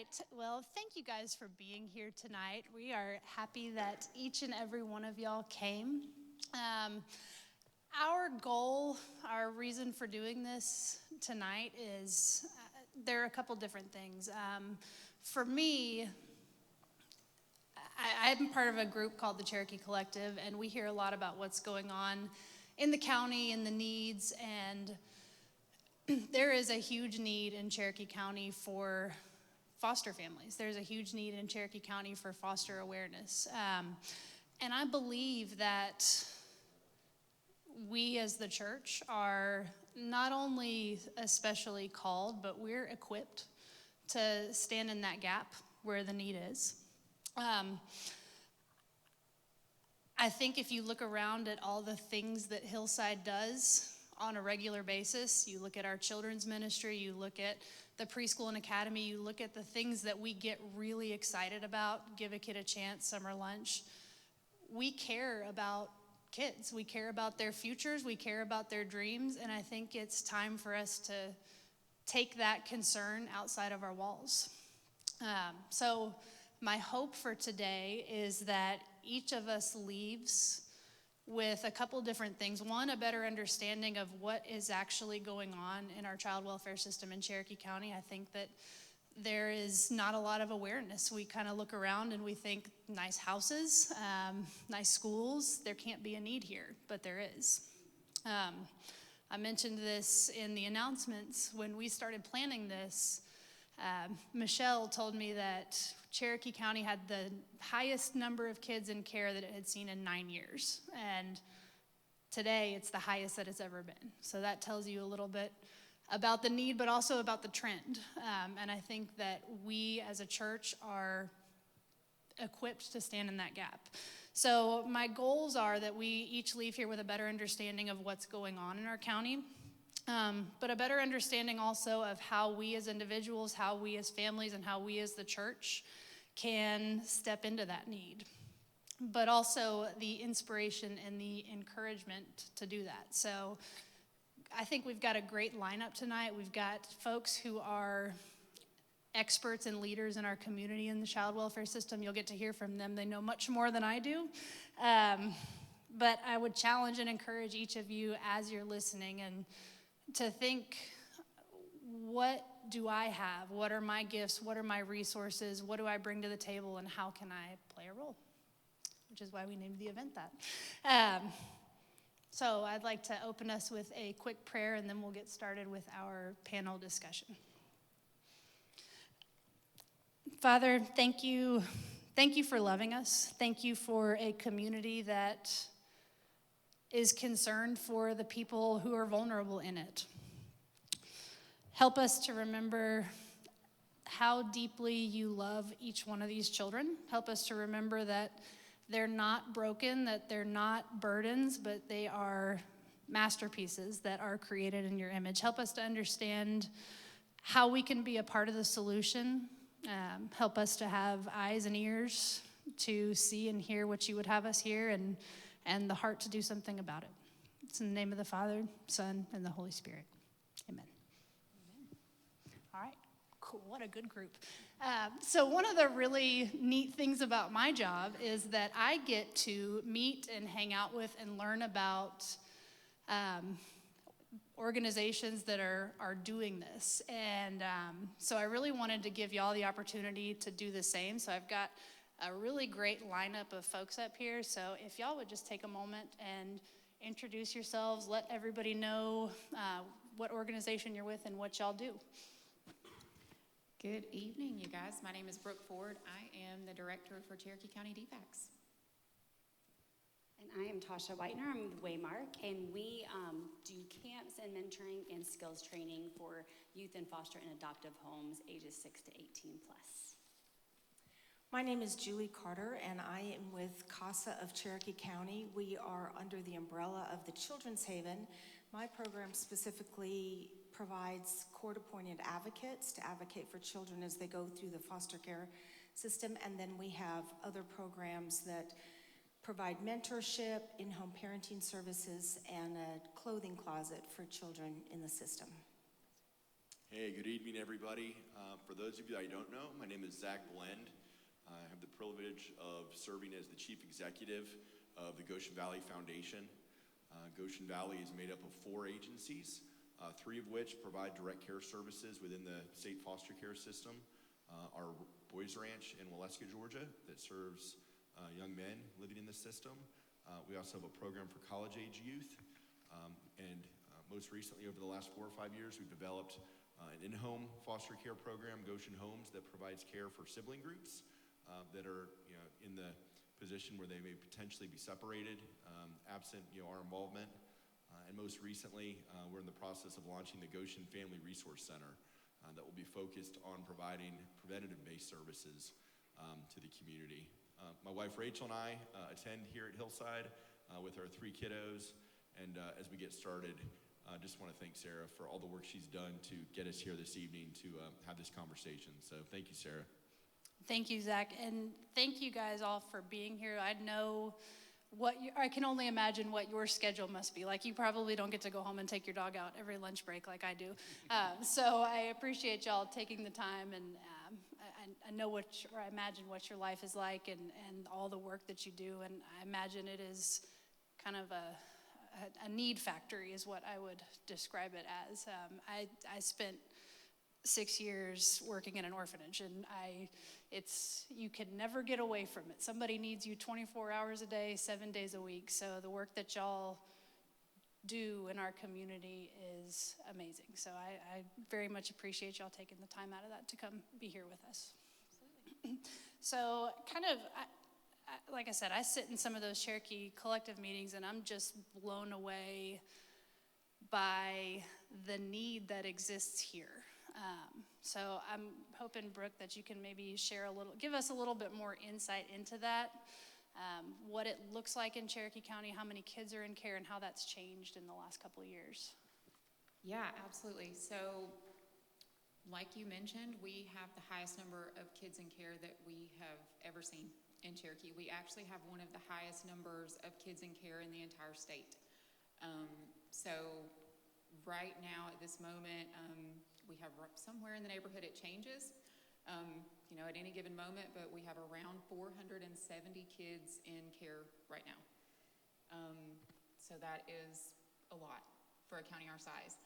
right. Well, thank you guys for being here tonight. We are happy that each and every one of y'all came. Our goal, our reason for doing this tonight is there are a couple different things. For me, I'm part of a group called the Cherokee Collective, and we hear a lot about what's going on in the county and the needs, and there is a huge need in Cherokee County for foster families. There's a huge need in Cherokee County for foster awareness. And I believe that we as the church are not only especially called, but we're equipped to stand in that gap where the need is. I think if you look around at all the things that Hillside does on a regular basis, you look at our children's ministry, you look at the preschool and academy, you look at the things that we get really excited about, Give a Kid a Chance, summer lunch. We care about kids. We care about their futures. We care about their dreams. And I think it's time for us to take that concern outside of our walls. So my hope for today is that each of us leaves with a couple different things. One, a better understanding of what is actually going on in our child welfare system in Cherokee County. I think that there is not a lot of awareness. We kind of look around and we think nice houses, nice schools, there can't be a need here, but there is. I mentioned this in the announcements. When we started planning this, Michelle told me that Cherokee County had the highest number of kids in care that it had seen in 9 years. And today it's the highest that it's ever been. So that tells you a little bit about the need, but also about the trend. And I think that we as a church are equipped to stand in that gap. So my goals are that we each leave here with a better understanding of what's going on in our county, but a better understanding also of how we as individuals, how we as families, and how we as the church can step into that need, but also the inspiration and the encouragement to do that. So I think we've got a great lineup tonight. We've got folks who are experts and leaders in our community in the child welfare system. You'll get to hear from them. They know much more than I do. But I would challenge and encourage each of you as you're listening and to think, what do I have? What are my gifts? What are my resources? What do I bring to the table? And how can I play a role? Which is why we named the event that. So I'd like to open us with a quick prayer, and then we'll get started with our panel discussion. Father, thank you. Thank you for loving us. Thank you for a community that is concerned for the people who are vulnerable in it. Help us to remember how deeply you love each one of these children. Help us to remember that they're not broken, that they're not burdens, but they are masterpieces that are created in your image. Help us to understand how we can be a part of the solution. Help us to have eyes and ears to see and hear what you would have us hear, and the heart to do something about it. It's in the name of the Father, Son, and the Holy Spirit. Amen. All right, cool. What a good group. So one of the really neat things about my job is that I get to meet and hang out with and learn about organizations that are doing this. And so I really wanted to give y'all the opportunity to do the same. So I've got a really great lineup of folks up here. So if y'all would just take a moment and introduce yourselves, let everybody know what organization you're with and what y'all do. Good evening, you guys. My name is Brooke Ford. I am the director for Cherokee County DFACS. And I am Tasha Whitener. I'm with Waymark, and we do camps and mentoring and skills training for youth in foster and adoptive homes ages 6 to 18 plus. My name is Julie Carter, and I am with CASA of Cherokee County. We are under the umbrella of the Children's Haven. My program specifically provides court-appointed advocates to advocate for children as they go through the foster care system, and then we have other programs that provide mentorship, in-home parenting services, and a clothing closet for children in the system. Hey, good evening, everybody. For those of you that I don't know, my name is Zach Blend. I have the privilege of serving as the Chief Executive of the Goshen Valley Foundation. Goshen Valley is made up of 4 agencies, 3 of which provide direct care services within the state foster care system. Our Boys Ranch in Waleska, Georgia, that serves young men living in the system. We also have a program for college-age youth. Most recently, over the last 4 or 5 years, we've developed an in-home foster care program, Goshen Homes, that provides care for sibling groups that are, in the position where they may potentially be separated, absent, our involvement. And most recently, we're in the process of launching the Goshen Family Resource Center that will be focused on providing preventative-based services to the community. My wife Rachel and I attend here at Hillside with our 3 kiddos, and as we get started, I just want to thank Sarah for all the work she's done to get us here this evening to have this conversation. So thank you, Sarah. Thank you, Zach, and thank you guys all for being here. I know I can only imagine what your schedule must be like. You probably don't get to go home and take your dog out every lunch break like I do. So I appreciate y'all taking the time, and I know I imagine what your life is like and all the work that you do, and I imagine it is kind of a need factory is what I would describe it as. I spent 6 years working in an orphanage, and you can never get away from it. Somebody needs you 24 hours a day, 7 days a week. So the work that y'all do in our community is amazing. So I very much appreciate y'all taking the time out of that to come be here with us. So kind of, like I said, I sit in some of those Cherokee Collective meetings, and I'm just blown away by the need that exists here. So I'm hoping, Brooke, that you can maybe give us a little bit more insight into that, what it looks like in Cherokee County, how many kids are in care, and how that's changed in the last couple of years. Yeah, absolutely. So, like you mentioned, we have the highest number of kids in care that we have ever seen in Cherokee. We actually have one of the highest numbers of kids in care in the entire state. So right now at this moment, we have somewhere in the neighborhood, it changes, at any given moment, but we have around 470 kids in care right now. So that is a lot for a county our size.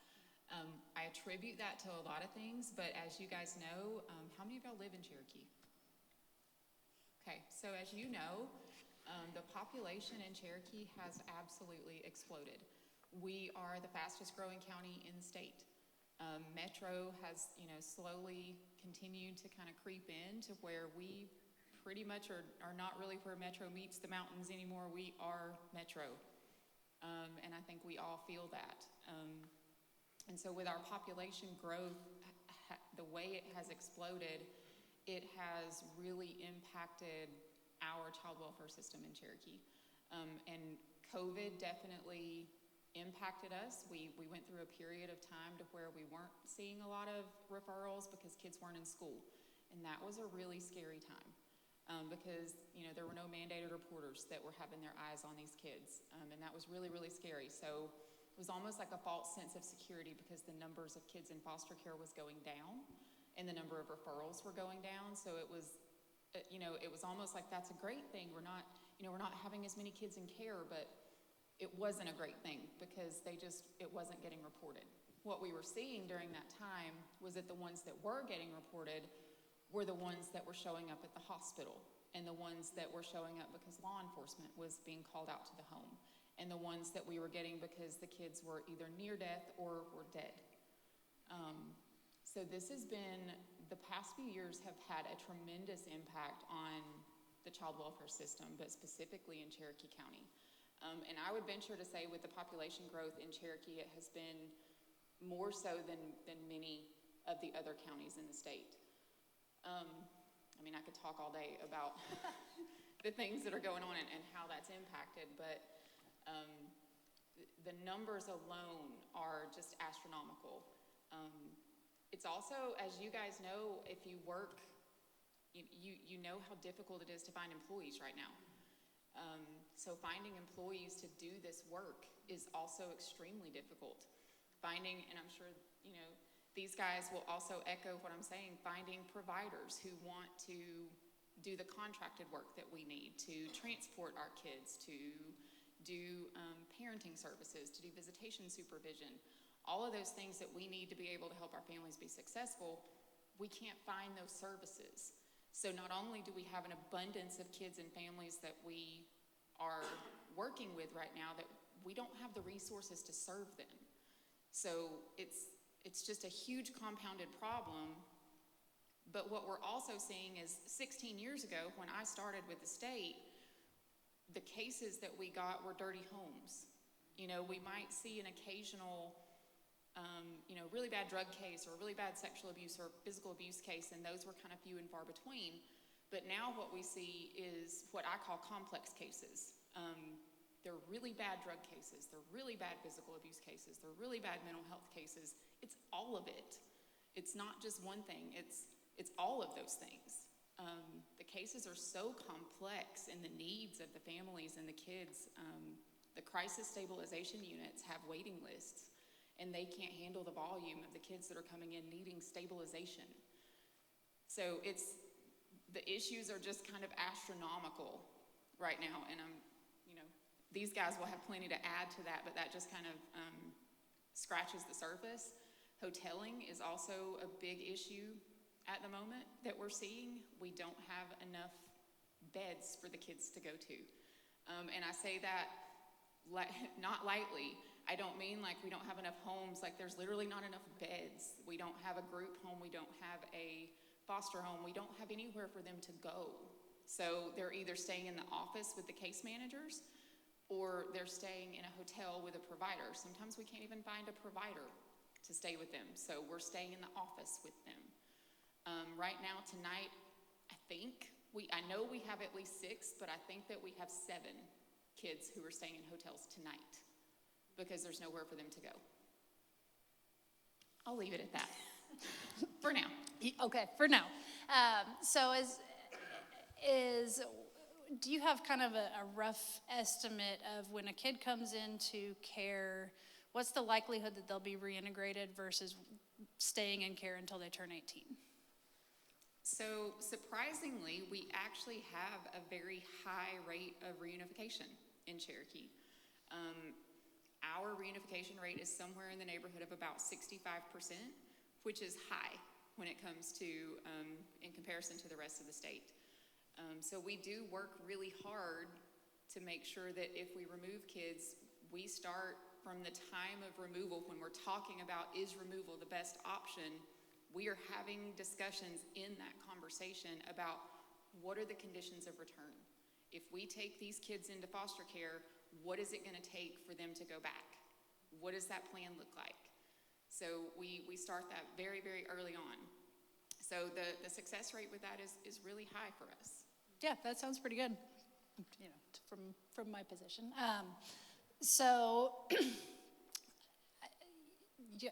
I attribute that to a lot of things, but as you guys know, how many of y'all live in Cherokee? Okay, so as you know, the population in Cherokee has absolutely exploded. We are the fastest growing county in the state. Metro has, slowly continued to kind of creep in to where we pretty much are not really where Metro meets the mountains anymore. We are Metro. And I think we all feel that. And so with our population growth, the way it has exploded, it has really impacted our child welfare system in Cherokee. And COVID definitely impacted us. We went through a period of time to where we weren't seeing a lot of referrals because kids weren't in school. And that was a really scary time because, there were no mandated reporters that were having their eyes on these kids. And that was really, really scary. So it was almost like a false sense of security because the numbers of kids in foster care was going down and the number of referrals were going down. So it was, it was almost like that's a great thing. We're not having as many kids in care, but it wasn't a great thing because it wasn't getting reported. What we were seeing during that time was that the ones that were getting reported were the ones that were showing up at the hospital and the ones that were showing up because law enforcement was being called out to the home and the ones that we were getting because the kids were either near death or were dead. So this has been, the past few years have had a tremendous impact on the child welfare system, but specifically in Cherokee County. And I would venture to say with the population growth in Cherokee, it has been more so than many of the other counties in the state. I could talk all day about the things that are going on and how that's impacted, but the numbers alone are just astronomical. It's also, as you guys know, if you work, you know how difficult it is to find employees right now. So finding employees to do this work is also extremely difficult. Finding, and I'm sure, these guys will also echo what I'm saying, finding providers who want to do the contracted work that we need to transport our kids, to do parenting services, to do visitation supervision, all of those things that we need to be able to help our families be successful. We can't find those services. So not only do we have an abundance of kids and families that we are working with right now, that we don't have the resources to serve them. So it's just a huge compounded problem. But what we're also seeing is 16 years ago, when I started with the state, the cases that we got were dirty homes. You know, we might see an occasional, really bad drug case or a really bad sexual abuse or physical abuse case, and those were kind of few and far between. But now what we see is what I call complex cases. They're really bad drug cases, they're really bad physical abuse cases, they're really bad mental health cases. It's all of it. It's not just one thing, it's all of those things. The cases are so complex, and the needs of the families and the kids. The crisis stabilization units have waiting lists, and they can't handle the volume of the kids that are coming in needing stabilization. So the issues are just kind of astronomical right now, and these guys will have plenty to add to that, but that just kind of scratches the surface. Hoteling is also a big issue at the moment that we're seeing. We don't have enough beds for the kids to go to. And I say that not lightly. I don't mean like we don't have enough homes, like there's literally not enough beds. We don't have a group home, we don't have a foster home, we don't have anywhere for them to go. So they're either staying in the office with the case managers, or they're staying in a hotel with a provider. Sometimes we can't even find a provider to stay with them, so we're staying in the office with them. Right now, tonight, I know we have at least 6, but I think that we have 7 kids who are staying in hotels tonight because there's nowhere for them to go. I'll leave it at that for now. Okay, for now. So do you have kind of a rough estimate of when a kid comes into care, what's the likelihood that they'll be reintegrated versus staying in care until they turn 18? So surprisingly, we actually have a very high rate of reunification in Cherokee. Our reunification rate is somewhere in the neighborhood of about 65%, which is high when it comes to, in comparison to the rest of the state. So we do work really hard to make sure that if we remove kids, we start from the time of removal. When we're talking about is removal the best option, we are having discussions in that conversation about what are the conditions of return. If we take these kids into foster care, what is it going to take for them to go back? What does that plan look like? So we start that very, very early on. So the success rate with that is really high for us. Yeah, that sounds pretty good, from my position. So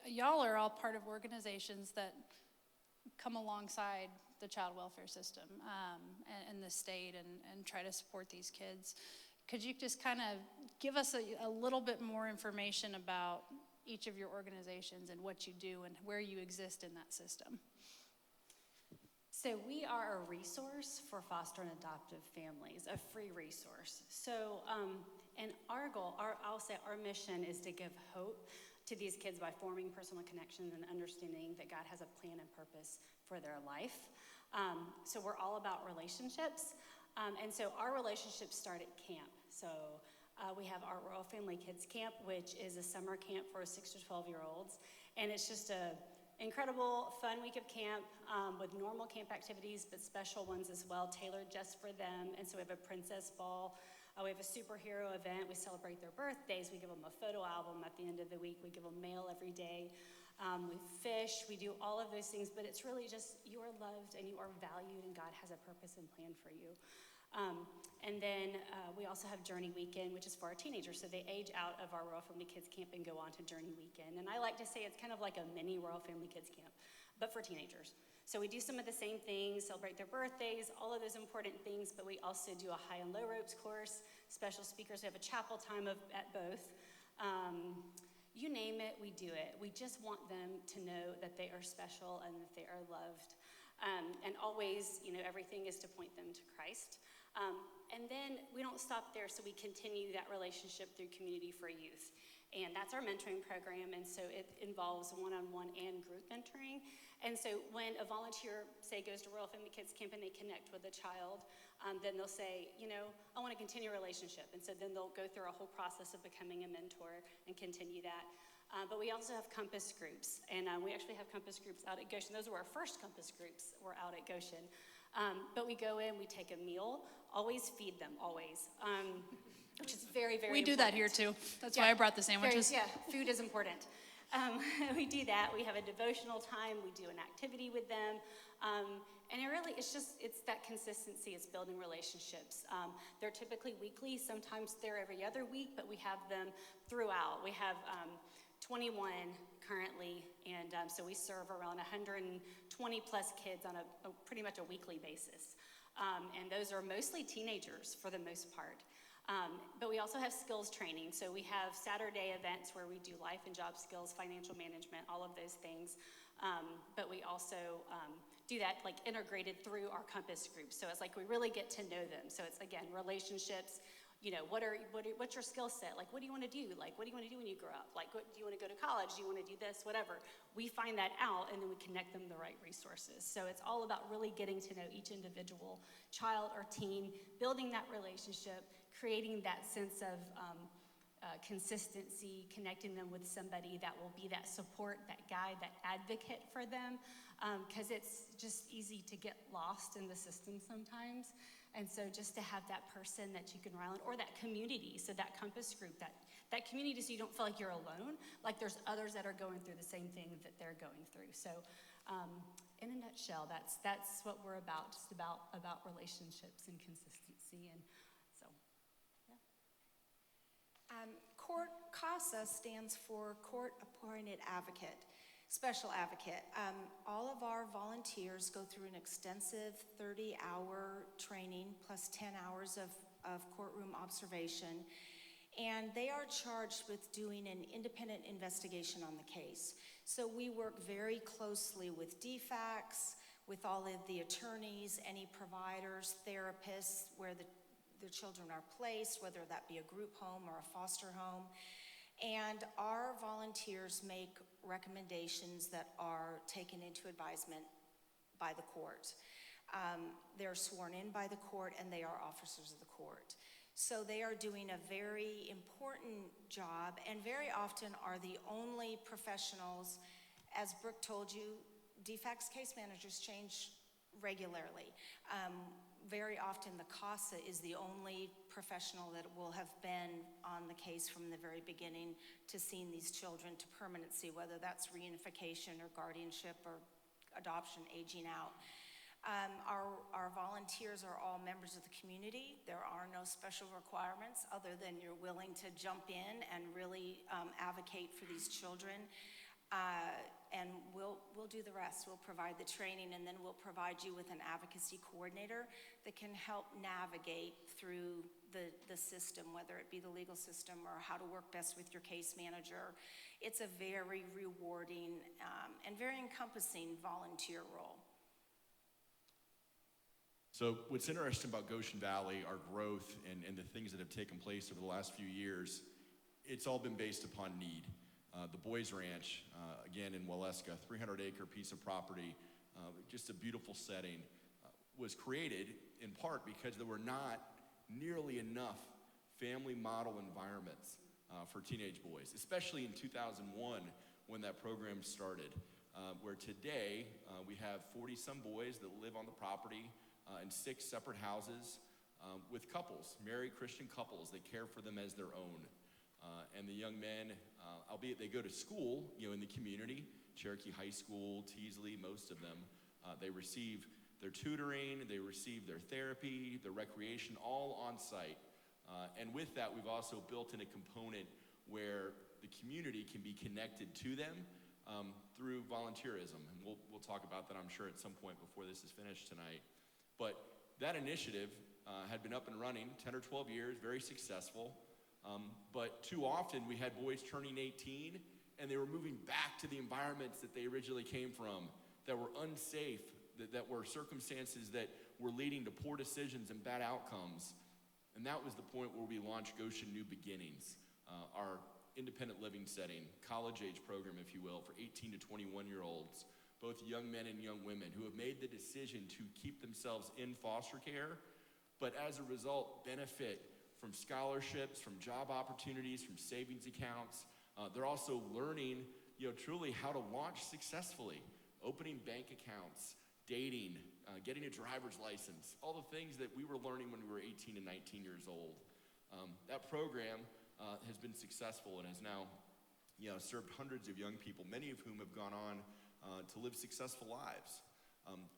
y'all are all part of organizations that come alongside the child welfare system and the state and try to support these kids. Could you just kind of give us a little bit more information about each of your organizations and what you do and where you exist in that system? So we are a resource for foster and adoptive families, a free resource. So, and our goal, I'll say our mission is to give hope to these kids by forming personal connections and understanding that God has a plan and purpose for their life. So we're all about relationships. And so our relationships start at camp. So we have our Royal Family Kids Camp, which is a summer camp for 6 to 12-year-olds. And it's just a incredible, fun week of camp with normal camp activities, but special ones as well, tailored just for them. And so we have a princess ball. We have a superhero event. We celebrate their birthdays. We give them a photo album at the end of the week. We give them mail every day. We fish. We do all of those things. But it's really just you are loved and you are valued, and God has a purpose and plan for you. And then we also have Journey Weekend, which is for our teenagers. So they age out of our Royal Family Kids Camp and go on to Journey Weekend. And I like to say it's kind of like a mini Royal Family Kids Camp, but for teenagers. So we do some of the same things, celebrate their birthdays, all of those important things, but we also do a high and low ropes course, special speakers. We have a chapel time at both. you name it, we do it. We just want them to know that they are special and that they are loved. And always, everything is to point them to Christ. And then we don't stop there, so we continue that relationship through Community for Youth. And that's our mentoring program, and so it involves one-on-one and group mentoring. And so when a volunteer, say, goes to Royal Family Kids Camp and they connect with a child, then they'll say, I want to continue a relationship. And so then they'll go through a whole process of becoming a mentor and continue that. But we also have Compass groups, and we actually have Compass groups out at Goshen. Those were our first Compass groups, were out at Goshen. But we go in, we take a meal, always feed them, always, which is very, very We do that here too. That's why I brought the sandwiches. Yeah, food is important. We do that. We have a devotional time. We do an activity with them. And it's that consistency. It's building relationships. They're typically weekly. Sometimes they're every other week, but we have them throughout. We have 21 currently, and so we serve around 120 plus kids on a pretty much a weekly basis. And those are mostly teenagers for the most part. But we also have skills training. So we have Saturday events where we do life and job skills, financial management, all of those things. But we also do that like integrated through our Compass group. So it's like we really get to know them. So it's, again, relationships. What's your skill set? Like, what do you want to do? Like, what do you want to do when you grow up? Like, do you want to go to college? Do you want to do this? Whatever. We find that out, and then we connect them the right resources. So it's all about really getting to know each individual child or teen, building that relationship, creating that sense of consistency, connecting them with somebody that will be that support, that guide, that advocate for them, because it's just easy to get lost in the system sometimes. And so just to have that person that you can rely on, or that community, so that Compass group, that community, so you don't feel like you're alone, like there's others that are going through the same thing that they're going through. So in a nutshell, that's what we're about, just about relationships and consistency. And so, yeah. CASA stands for Court Appointed Advocate, Special Advocate. All of our volunteers go through an extensive 30-hour training plus 10 hours of courtroom observation, and they are charged with doing an independent investigation on the case. So we work very closely with DFACS, with all of the attorneys, any providers, therapists, where the children are placed, whether that be a group home or a foster home. And our volunteers make recommendations that are taken into advisement by the court. They're sworn in by the court, and they are officers of the court. So they are doing a very important job, and very often are the only professionals. As Brooke told you, DFACS case managers change regularly. Very often the CASA is the only professional that will have been on the case from the very beginning to seeing these children to permanency, whether that's reunification or guardianship or adoption, aging out. Our volunteers are all members of the community. There are no special requirements other than you're willing to jump in and really advocate for these children. And we'll do the rest. We'll provide the training, and then we'll provide you with an advocacy coordinator that can help navigate through the system, whether it be the legal system or how to work best with your case manager. It's a very rewarding and very encompassing volunteer role. So what's interesting about Goshen Valley, our growth and the things that have taken place over the last few years, it's all been based upon need. The Boys Ranch, again in Waleska, 300-acre piece of property, just a beautiful setting, was created in part because there were not nearly enough family model environments for teenage boys, especially in 2001 when that program started, where today we have 40-some boys that live on the property in 6 separate houses with couples, married Christian couples that care for them as their own. And the young men, albeit they go to school, in the community, Cherokee High School, Teasley, most of them, they receive their tutoring, they receive their therapy, their recreation, all on site. And with that, we've also built in a component where the community can be connected to them through volunteerism. And we'll talk about that, I'm sure, at some point before this is finished tonight. But that initiative had been up and running 10 or 12 years, very successful. But too often we had boys turning 18 and they were moving back to the environments that they originally came from, that were unsafe, that were circumstances that were leading to poor decisions and bad outcomes. And that was the point where we launched Goshen New Beginnings, our independent living setting, college age program, if you will, for 18 to 21-year-olds, both young men and young women who have made the decision to keep themselves in foster care, but as a result benefit from scholarships, from job opportunities, from savings accounts. They're also learning, truly how to launch successfully, opening bank accounts, dating, getting a driver's license, all the things that we were learning when we were 18 and 19 years old. That program has been successful and has now served hundreds of young people, many of whom have gone on to live successful lives.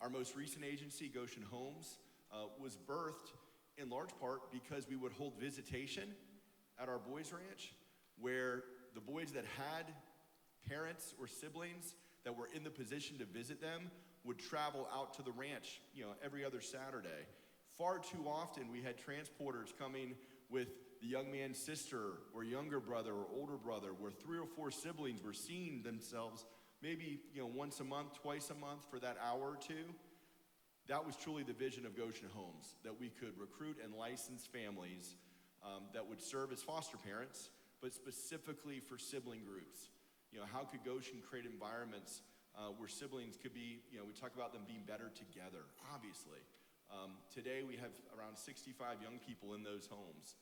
Our most recent agency, Goshen Homes, was birthed in large part because we would hold visitation at our boys ranch where the boys that had parents or siblings that were in the position to visit them would travel out to the ranch, every other Saturday. Far too often we had transporters coming with the young man's sister or younger brother or older brother, where 3 or 4 siblings were seeing themselves maybe once a month, twice a month for that hour or two. That was truly the vision of Goshen Homes, that we could recruit and license families that would serve as foster parents, but specifically for sibling groups. How could Goshen create environments where siblings could be, we talk about them being better together, obviously. Today we have around 65 young people in those homes,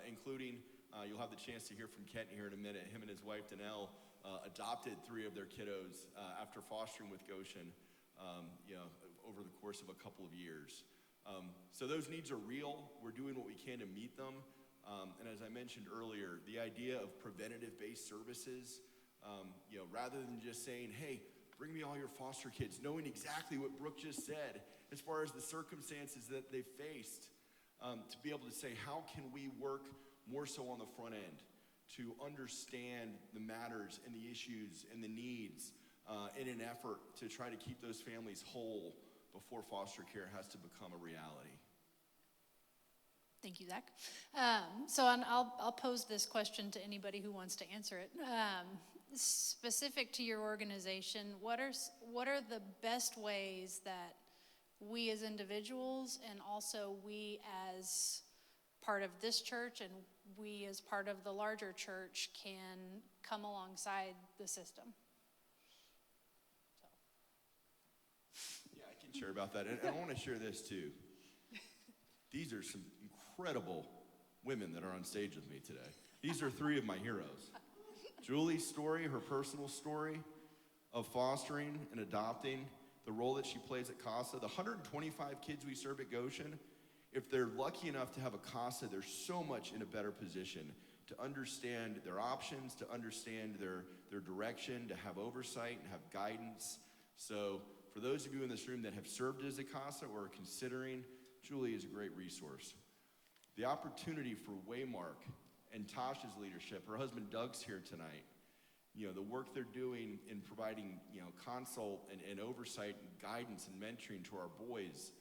including, you'll have the chance to hear from Kent here in a minute. Him and his wife, Danelle, adopted 3 of their kiddos after fostering with Goshen, over the course of a couple of years. So those needs are real. We're doing what we can to meet them. And as I mentioned earlier, the idea of preventative-based services, rather than just saying, hey, bring me all your foster kids, knowing exactly what Brooke just said as far as the circumstances that they've faced, to be able to say, how can we work more so on the front end to understand the matters and the issues and the needs in an effort to try to keep those families whole before foster care has to become a reality. Thank you, Zach. I'll pose this question to anybody who wants to answer it. Specific to your organization, what are the best ways that we as individuals and also we as part of this church and we as part of the larger church can come alongside the system? Yeah, I can share about that. And I want to share this too. These are some incredible women that are on stage with me today. These are 3 of my heroes. Julie's story, her personal story of fostering and adopting, the role that she plays at CASA, the 125 kids we serve at Goshen, if they're lucky enough to have a CASA, they're so much in a better position to understand their options, to understand their direction, to have oversight and have guidance. So for those of you in this room that have served as a CASA or are considering, Julie is a great resource. The opportunity for Waymark and Tasha's leadership, her husband Doug's here tonight, the work they're doing in providing, consult and oversight and guidance and mentoring to our boys,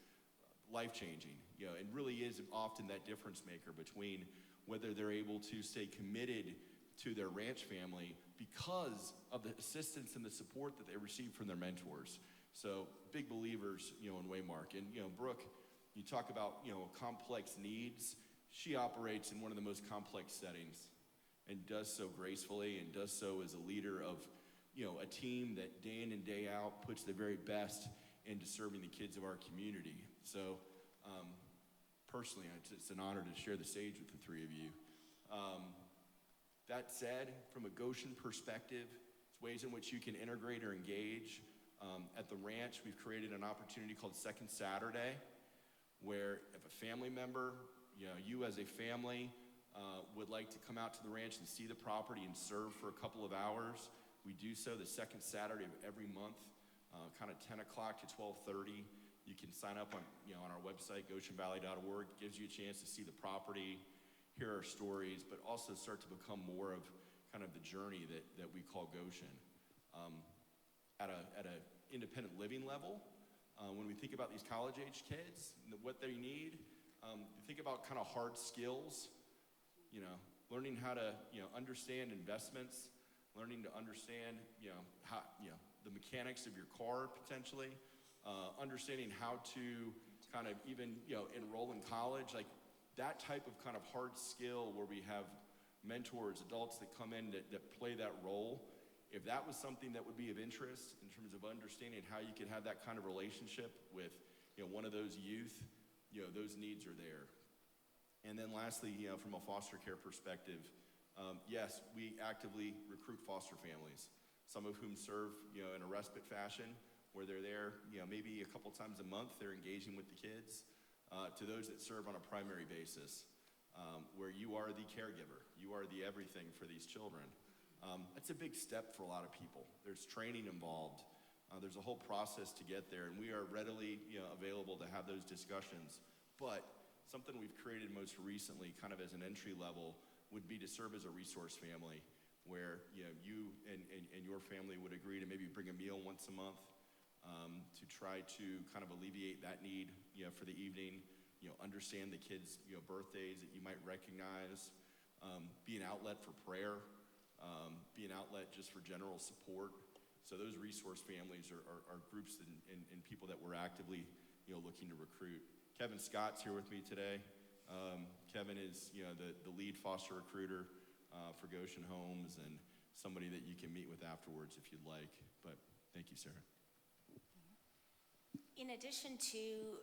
life-changing, and really is often that difference maker between whether they're able to stay committed to their ranch family because of the assistance and the support that they receive from their mentors. So big believers, in Waymark. And, Brooke, you talk about, complex needs. She operates in one of the most complex settings and does so gracefully and does so as a leader of, a team that day in and day out puts the very best into serving the kids of our community. So personally, it's an honor to share the stage with the 3 of you. That said, from a Goshen perspective, it's ways in which you can integrate or engage. At the ranch, we've created an opportunity called Second Saturday, where if a family member, you as a family would like to come out to the ranch and see the property and serve for a couple of hours, we do so the second Saturday of every month, kind of 10 o'clock to 12:30. You can sign up on our website, goshenvalley.org. It gives you a chance to see the property, hear our stories, but also start to become more of kind of the journey that we call Goshen. At a independent living level, when we think about these college-age kids and what they need, you think about kind of hard skills, learning how to, understand investments, learning to understand, how, the mechanics of your car potentially, understanding how to kind of even, enroll in college, like that type of kind of hard skill where we have mentors, adults that come in that play that role. If that was something that would be of interest in terms of understanding how you could have that kind of relationship with, one of those youth, those needs are there. And then lastly, from a foster care perspective, yes, we actively recruit foster families, some of whom serve, in a respite fashion, where they're there, maybe a couple times a month, they're engaging with the kids, to those that serve on a primary basis, where you are the caregiver, you are the everything for these children. That's a big step for a lot of people. There's training involved. There's a whole process to get there, and we are readily, available to have those discussions. But something we've created most recently, kind of as an entry level, would be to serve as a resource family, where you and your family would agree to maybe bring a meal once a month, to try to kind of alleviate that need, for the evening. Understand the kids' birthdays that you might recognize, be an outlet for prayer, be an outlet just for general support. So those resource families are groups and people that we're actively, looking to recruit. Kevin Scott's here with me today. Kevin is, the lead foster recruiter for Goshen Homes, and somebody that you can meet with afterwards if you'd like. But thank you, Sarah. In addition to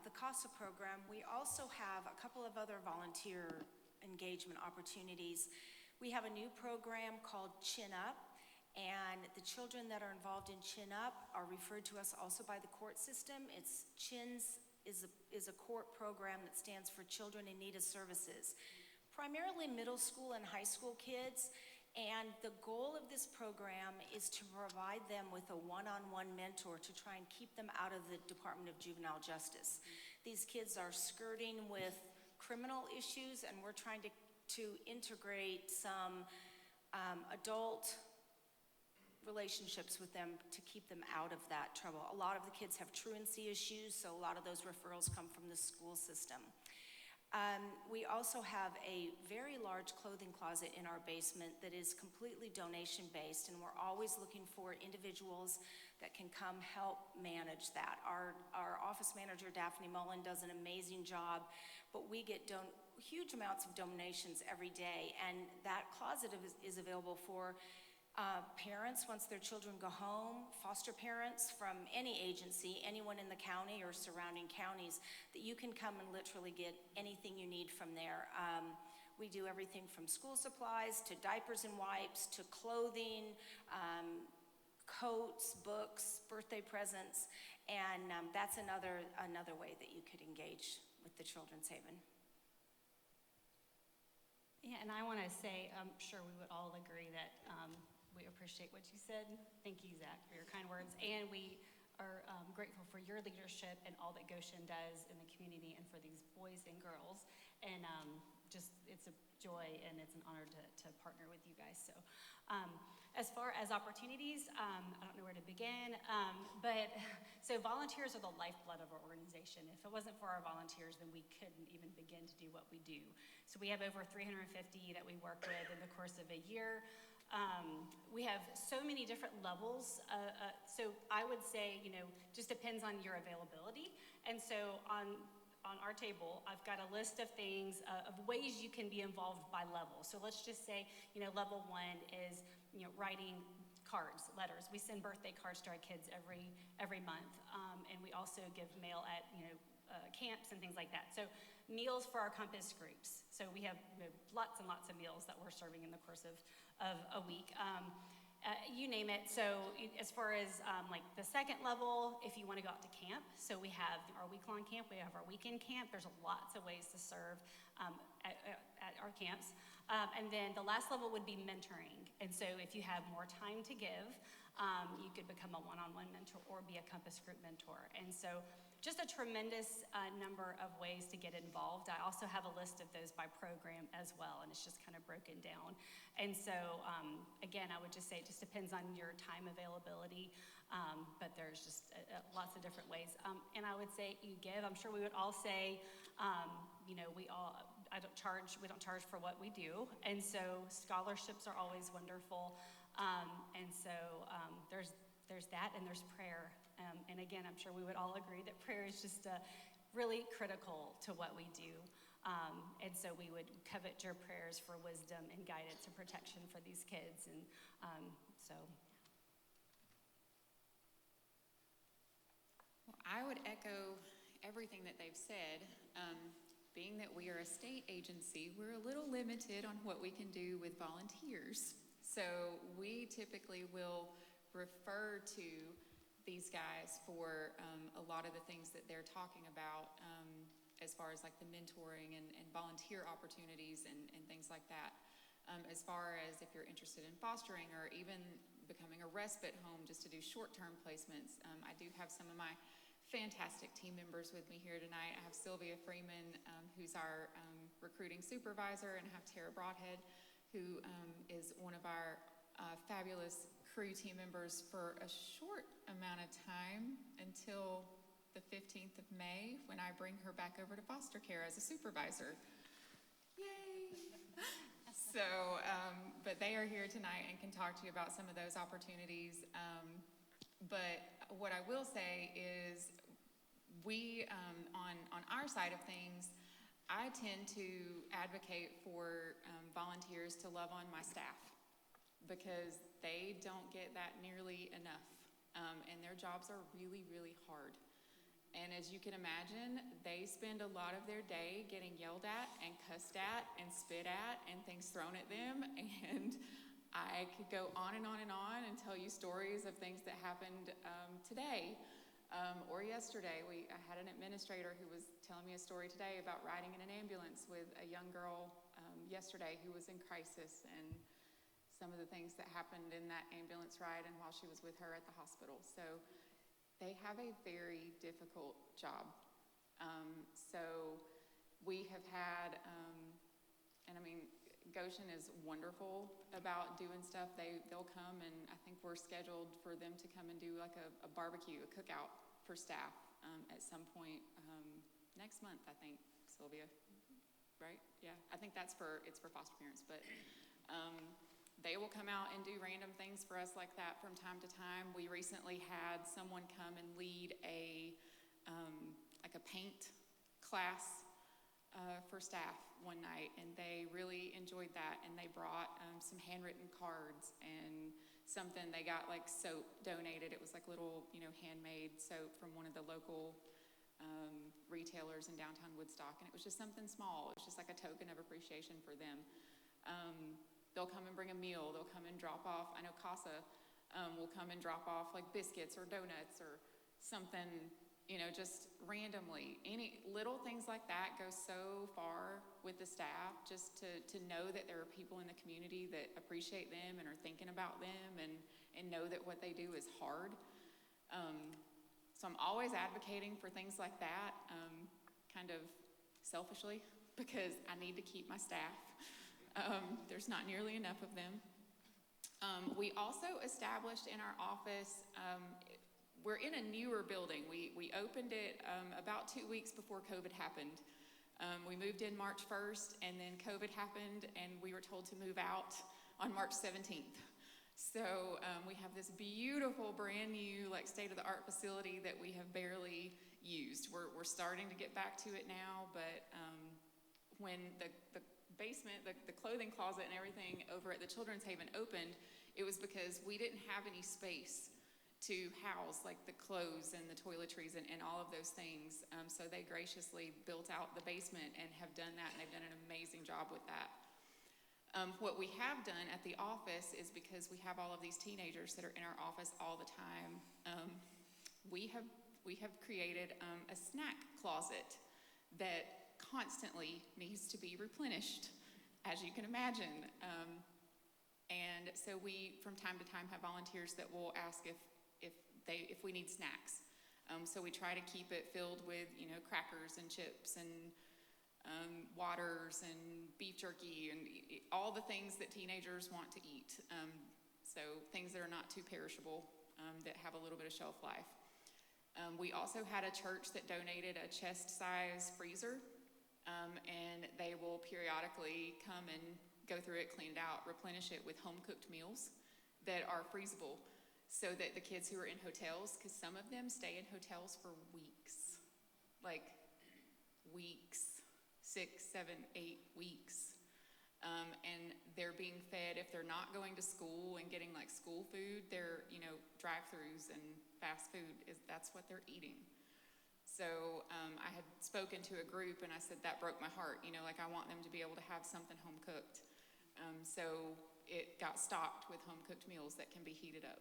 the CASA program, we also have a couple of other volunteer engagement opportunities. We have a new program called Chin Up, and the children that are involved in Chin Up are referred to us also by the court system. It's CHINS is a court program that stands for Children in Need of Services, primarily middle school and high school kids. And the goal of this program is to provide them with a one-on-one mentor to try and keep them out of the Department of Juvenile Justice. These kids are skirting with criminal issues, and we're trying to integrate some adult relationships with them to keep them out of that trouble. A lot of the kids have truancy issues, so a lot of those referrals come from the school system. We also have a very large clothing closet in our basement that is completely donation-based, and we're always looking for individuals that can come help manage that. Our office manager, Daphne Mullen, does an amazing job, but we get huge amounts of donations every day, and that closet is available for parents once their children go home, foster parents from any agency, anyone in the county or surrounding counties, that you can come and literally get anything you need from there. We do everything from school supplies to diapers and wipes to clothing, coats, books, birthday presents, and that's another way that you could engage with the Children's Haven. Yeah, and I want to say, I'm sure we would all agree that we appreciate what you said. Thank you, Zach, for your kind words. And we are grateful for your leadership and all that Goshen does in the community and for these boys and girls. And just, it's a joy and it's an honor to partner with you guys. So as far as opportunities, I don't know where to begin, but so volunteers are the lifeblood of our organization. If it wasn't for our volunteers, then we couldn't even begin to do what we do. So we have over 350 that we work with in the course of a year. We have so many different levels. So I would say, just depends on your availability. And so on our table, I've got a list of things, of ways you can be involved by level. So let's just say, level 1 is, writing cards, letters. We send birthday cards to our kids every month. And we also give mail at, camps and things like that. So meals for our Compass groups. So we have lots and lots of meals that we're serving in the course of a week. You name it. So as far as like the second level, if you want to go out to camp, so we have our week-long camp, we have our weekend camp. There's lots of ways to serve at our camps. And then the last level would be mentoring. And so if you have more time to give, you could become a one-on-one mentor or be a Compass group mentor. And so just a tremendous number of ways to get involved. I also have a list of those by program as well, and it's just kind of broken down. And so, again, I would just say it just depends on your time availability, but there's just lots of different ways. And I would say you give. I'm sure we would all say, we all we don't charge for what we do. And so scholarships are always wonderful. And so there's that, and there's prayer. And again, I'm sure we would all agree that prayer is just really critical to what we do. And so we would covet your prayers for wisdom and guidance and protection for these kids. And so. Well, I would echo everything that they've said. Being that we are a state agency, we're a little limited on what we can do with volunteers. So we typically will refer to these guys for a lot of the things that they're talking about as far as like the mentoring and volunteer opportunities and things like that. As far as if you're interested in fostering or even becoming a respite home just to do short-term placements, I do have some of my fantastic team members with me here tonight. I have Sylvia Freeman, who's our recruiting supervisor, and I have Tara Broadhead, who is one of our fabulous crew team members for a short amount of time until the 15th of May, when I bring her back over to foster care as a supervisor. Yay! So, but they are here tonight and can talk to you about some of those opportunities. But what I will say is we, on our side of things, I tend to advocate for volunteers to love on my staff because they don't get that nearly enough. And their jobs are really, really hard. And as you can imagine, they spend a lot of their day getting yelled at and cussed at and spit at and things thrown at them. And I could go on and on and on and tell you stories of things that happened today or yesterday. I had an administrator who was telling me a story today about riding in an ambulance with a young girl yesterday who was in crisis, and some of the things that happened in that ambulance ride and while she was with her at the hospital. So they have a very difficult job. So we have had, and I mean, Goshen is wonderful about doing stuff. They'll come, and I think we're scheduled for them to come and do like a barbecue, a cookout for staff at some point next month, I think, Sylvia, right? Yeah, I think it's for foster parents, but they will come out and do random things for us like that from time to time. We recently had someone come and lead like a paint class for staff one night, and they really enjoyed that. And they brought some handwritten cards and something. They got like soap donated. It was like little, handmade soap from one of the local retailers in downtown Woodstock, and it was just something small. It was just like a token of appreciation for them. They'll come and bring a meal. They'll come and drop off. I know CASA will come and drop off like biscuits or donuts or something, just randomly. Any little things like that go so far with the staff, just to know that there are people in the community that appreciate them and are thinking about them and know that what they do is hard. So I'm always advocating for things like that, kind of selfishly, because I need to keep my staff. There's not nearly enough of them. We also established in our office, we're in a newer building. We opened it about 2 weeks before COVID happened. We moved in March 1st, and then COVID happened, and we were told to move out on March 17th. So we have this beautiful, brand new, like state-of-the-art facility that we have barely used. We're starting to get back to it now, but when the basement, the clothing closet and everything over at the Children's Haven opened, it was because we didn't have any space to house like the clothes and the toiletries and all of those things. So they graciously built out the basement and have done that, and they've done an amazing job with that. What we have done at the office is, because we have all of these teenagers that are in our office all the time, we have created a snack closet that constantly needs to be replenished, as you can imagine. And so we, from time to time, have volunteers that will ask if we need snacks. So we try to keep it filled with, crackers and chips and waters and beef jerky and all the things that teenagers want to eat. So things that are not too perishable, that have a little bit of shelf life. We also had a church that donated a chest-size freezer And they will periodically come and go through it, clean it out, replenish it with home-cooked meals that are freezable, so that the kids who are in hotels, because some of them stay in hotels for weeks, like weeks, 6, 7, 8 weeks. And they're being fed, if they're not going to school and getting like school food, they're, drive-throughs and fast food, that's what they're eating. So I had spoken to a group and I said, that broke my heart, like I want them to be able to have something home cooked. So it got stocked with home cooked meals that can be heated up.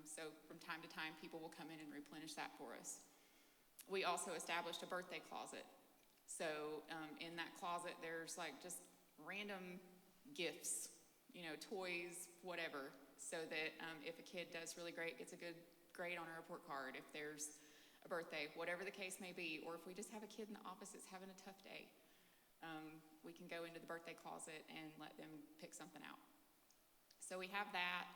So from time to time, people will come in and replenish that for us. We also established a birthday closet. So in that closet, there's like just random gifts, toys, whatever, so that if a kid does really great, gets a good grade on a report card, if there's a birthday, whatever the case may be, or if we just have a kid in the office that's having a tough day, we can go into the birthday closet and let them pick something out. So we have that.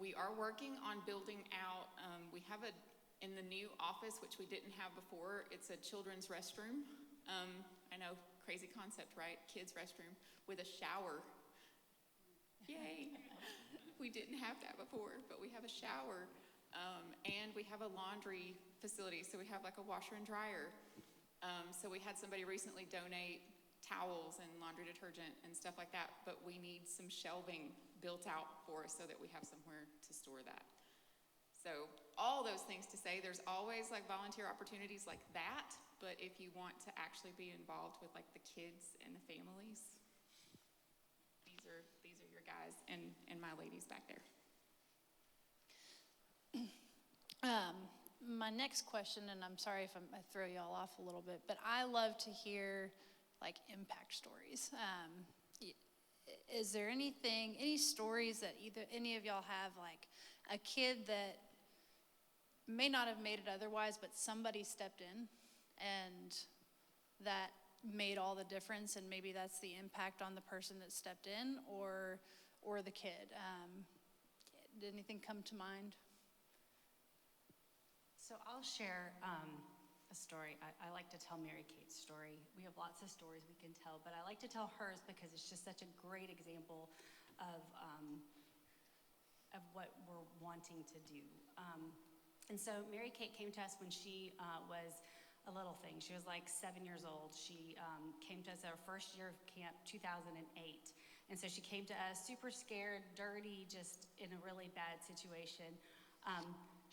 We are working on building out, we have in the new office, which we didn't have before, it's a children's restroom. I know, crazy concept, right? Kids' restroom with a shower. Yay! We didn't have that before, but we have a shower. And we have a laundry facility, so we have like a washer and dryer. So we had somebody recently donate towels and laundry detergent and stuff like that, but we need some shelving built out for us so that we have somewhere to store that. So all those things to say, there's always like volunteer opportunities like that, but if you want to actually be involved with like the kids and the families, these are your guys and my ladies back there. My next question, and I'm sorry if I throw y'all off a little bit, but I love to hear like impact stories. Is there any stories that any of y'all have, like a kid that may not have made it otherwise, but somebody stepped in and that made all the difference, and maybe that's the impact on the person that stepped in or the kid? Did anything come to mind? So I'll share a story. I like to tell Mary Kate's story. We have lots of stories we can tell, but I like to tell hers because it's just such a great example of what we're wanting to do. And so Mary Kate came to us when she was a little thing. She was like 7 years old. She came to us our first year of camp, 2008. And so she came to us super scared, dirty, just in a really bad situation.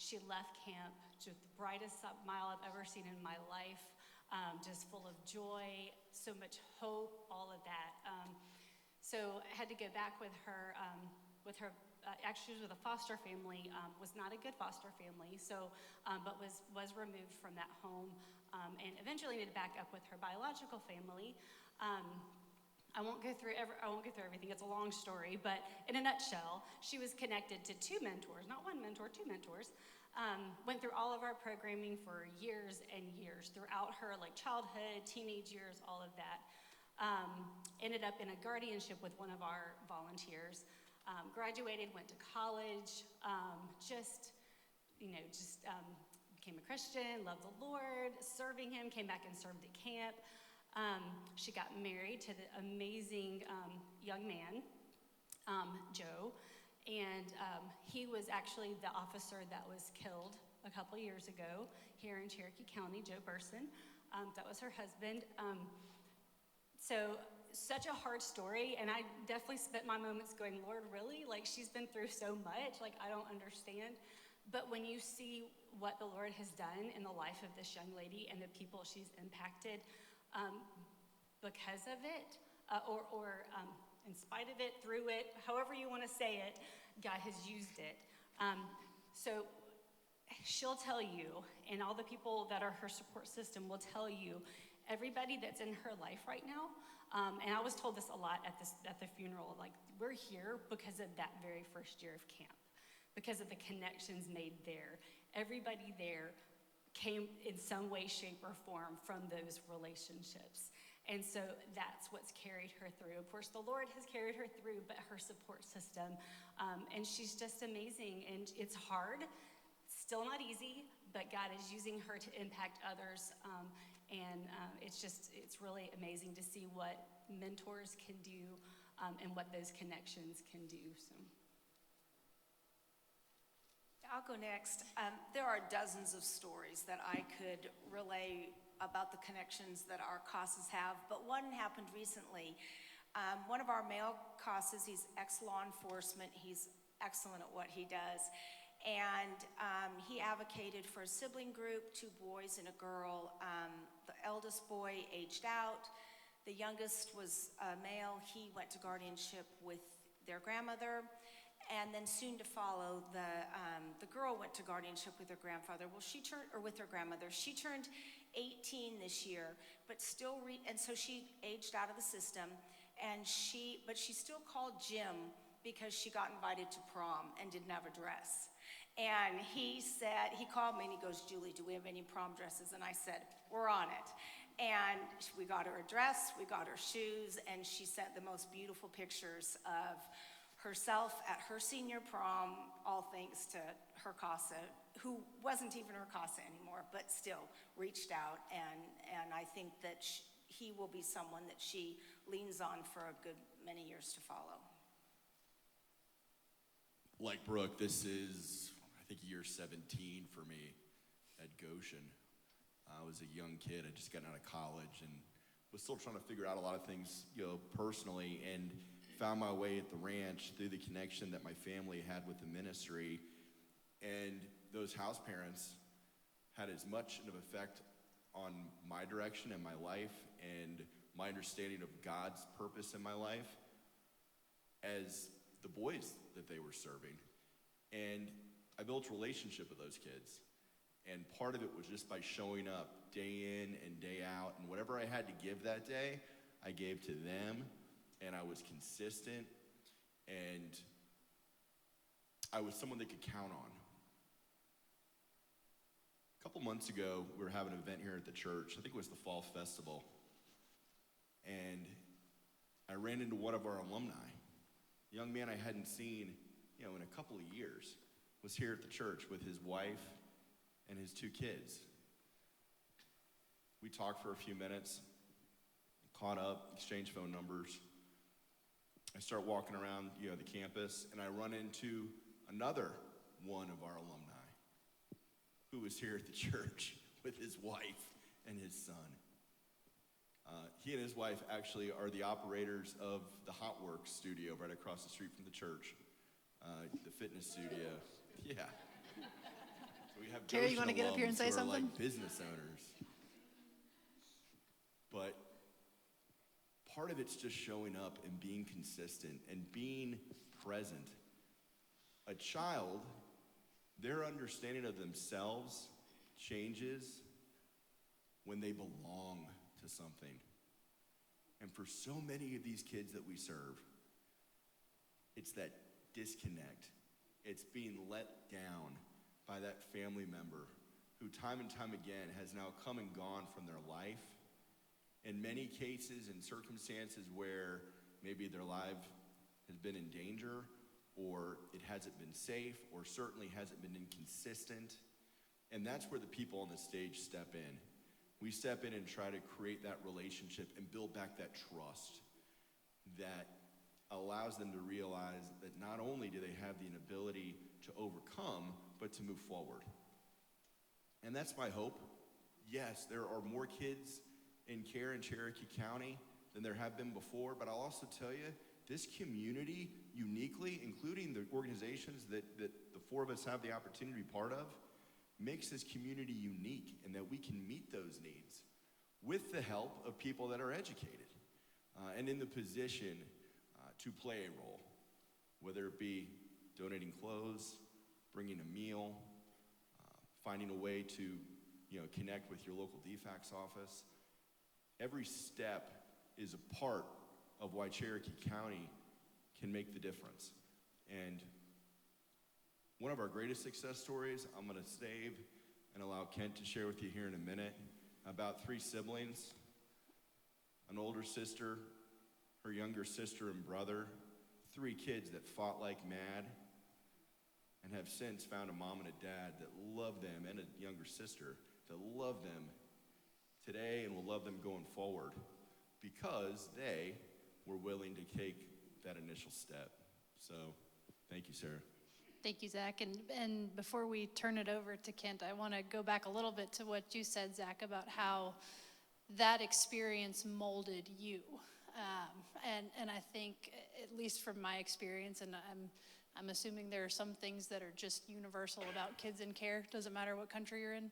She left camp just the brightest smile I've ever seen in my life, just full of joy, so much hope, all of that. So I had to go back with her, actually she was with a foster family, was not a good foster family, so, but was removed from that home, and eventually ended back up with her biological family. I won't go through everything. It's a long story, but in a nutshell, she was connected to 2 mentors, not 1 mentor, 2 mentors. Went through all of our programming for years and years, throughout her like childhood, teenage years, all of that. Ended up in a guardianship with one of our volunteers. Graduated, went to college, became a Christian, loved the Lord, serving him, came back and served at camp. She got married to the amazing young man, Joe, and he was actually the officer that was killed a couple years ago here in Cherokee County, Joe Burson. That was her husband. So such a hard story, and I definitely spent my moments going, Lord, really? Like, she's been through so much, like, I don't understand. But when you see what the Lord has done in the life of this young lady and the people she's impacted, because of it, or in spite of it, through it, however you want to say it, God has used it. So she'll tell you, and all the people that are her support system will tell you, everybody that's in her life right now, and I was told this a lot at the funeral, like, we're here because of that very first year of camp, because of the connections made there. Everybody there came in some way, shape, or form from those relationships. And so that's what's carried her through. Of course, the Lord has carried her through, but her support system. And she's just amazing. And it's hard, still not easy, but God is using her to impact others. And it's really amazing to see what mentors can do and what those connections can do, so. I'll go next. There are dozens of stories that I could relay about the connections that our CASAs have, but one happened recently. One of our male CASAs, he's ex-law enforcement, he's excellent at what he does, and he advocated for a sibling group, 2 boys and a girl. The eldest boy aged out, the youngest was a male. He went to guardianship with their grandmother. And then soon to follow, the girl went to guardianship with her grandfather. Well, with her grandmother. She turned 18 this year, but still, and so she aged out of the system. But she still called Jim because she got invited to prom and didn't have a dress. And he called me and he goes, "Julie, do we have any prom dresses?" And I said, "We're on it." And we got her a dress, we got her shoes, and she sent the most beautiful pictures of herself at her senior prom, all thanks to her CASA, who wasn't even her CASA anymore, but still reached out. And I think that he will be someone that she leans on for a good many years to follow. Like Brooke, this is, I think, year 17 for me at Goshen. I was a young kid. I just gotten out of college and was still trying to figure out a lot of things, personally, and found my way at the ranch through the connection that my family had with the ministry. And those house parents had as much of an effect on my direction in my life and my understanding of God's purpose in my life as the boys that they were serving. And I built a relationship with those kids. And part of it was just by showing up day in and day out. And whatever I had to give that day, I gave to them. And I was consistent. And I was someone they could count on. A couple months ago, we were having an event here at the church. I think it was the Fall Festival. And I ran into one of our alumni. A young man I hadn't seen, in a couple of years, was here at the church with his wife and his 2 kids. We talked for a few minutes, caught up, exchanged phone numbers. I start walking around, the campus, and I run into another one of our alumni who was here at the church with his wife and his son. He and his wife actually are the operators of the Hot Works studio right across the street from the church, the fitness studio. Yeah. So we have Carrie, you want to get up here and say Goshen alums who are something? like business owners. But part of it's just showing up and being consistent and being present. A child, their understanding of themselves changes when they belong to something. And for so many of these kids that we serve, it's that disconnect. It's being let down by that family member who time and time again has now come and gone from their life. In many cases and circumstances where maybe their life has been in danger, or it hasn't been safe, or certainly hasn't been inconsistent. And that's where the people on the stage step in. We step in and try to create that relationship and build back that trust that allows them to realize that not only do they have the ability to overcome, but to move forward. And that's my hope. Yes, there are more kids in care in Cherokee County than there have been before, but I'll also tell you, this community uniquely, including the organizations that the 4 of us have the opportunity to be part of, makes this community unique in that we can meet those needs with the help of people that are educated and in the position to play a role, whether it be donating clothes, bringing a meal, finding a way to connect with your local DFACS office. Every step is a part of why Cherokee County can make the difference. And one of our greatest success stories, I'm going to save and allow Kent to share with you here in a minute, about 3 siblings, an older sister, her younger sister and brother, 3 kids that fought like mad and have since found a mom and a dad that love them, and a younger sister that love them today and will love them going forward because they were willing to take that initial step. So thank you, Sarah. Thank you, Zach. And before we turn it over to Kent, I want to go back a little bit to what you said, Zach, about how that experience molded you. And I think, at least from my experience, and I'm assuming there are some things that are just universal about kids in care, doesn't matter what country you're in,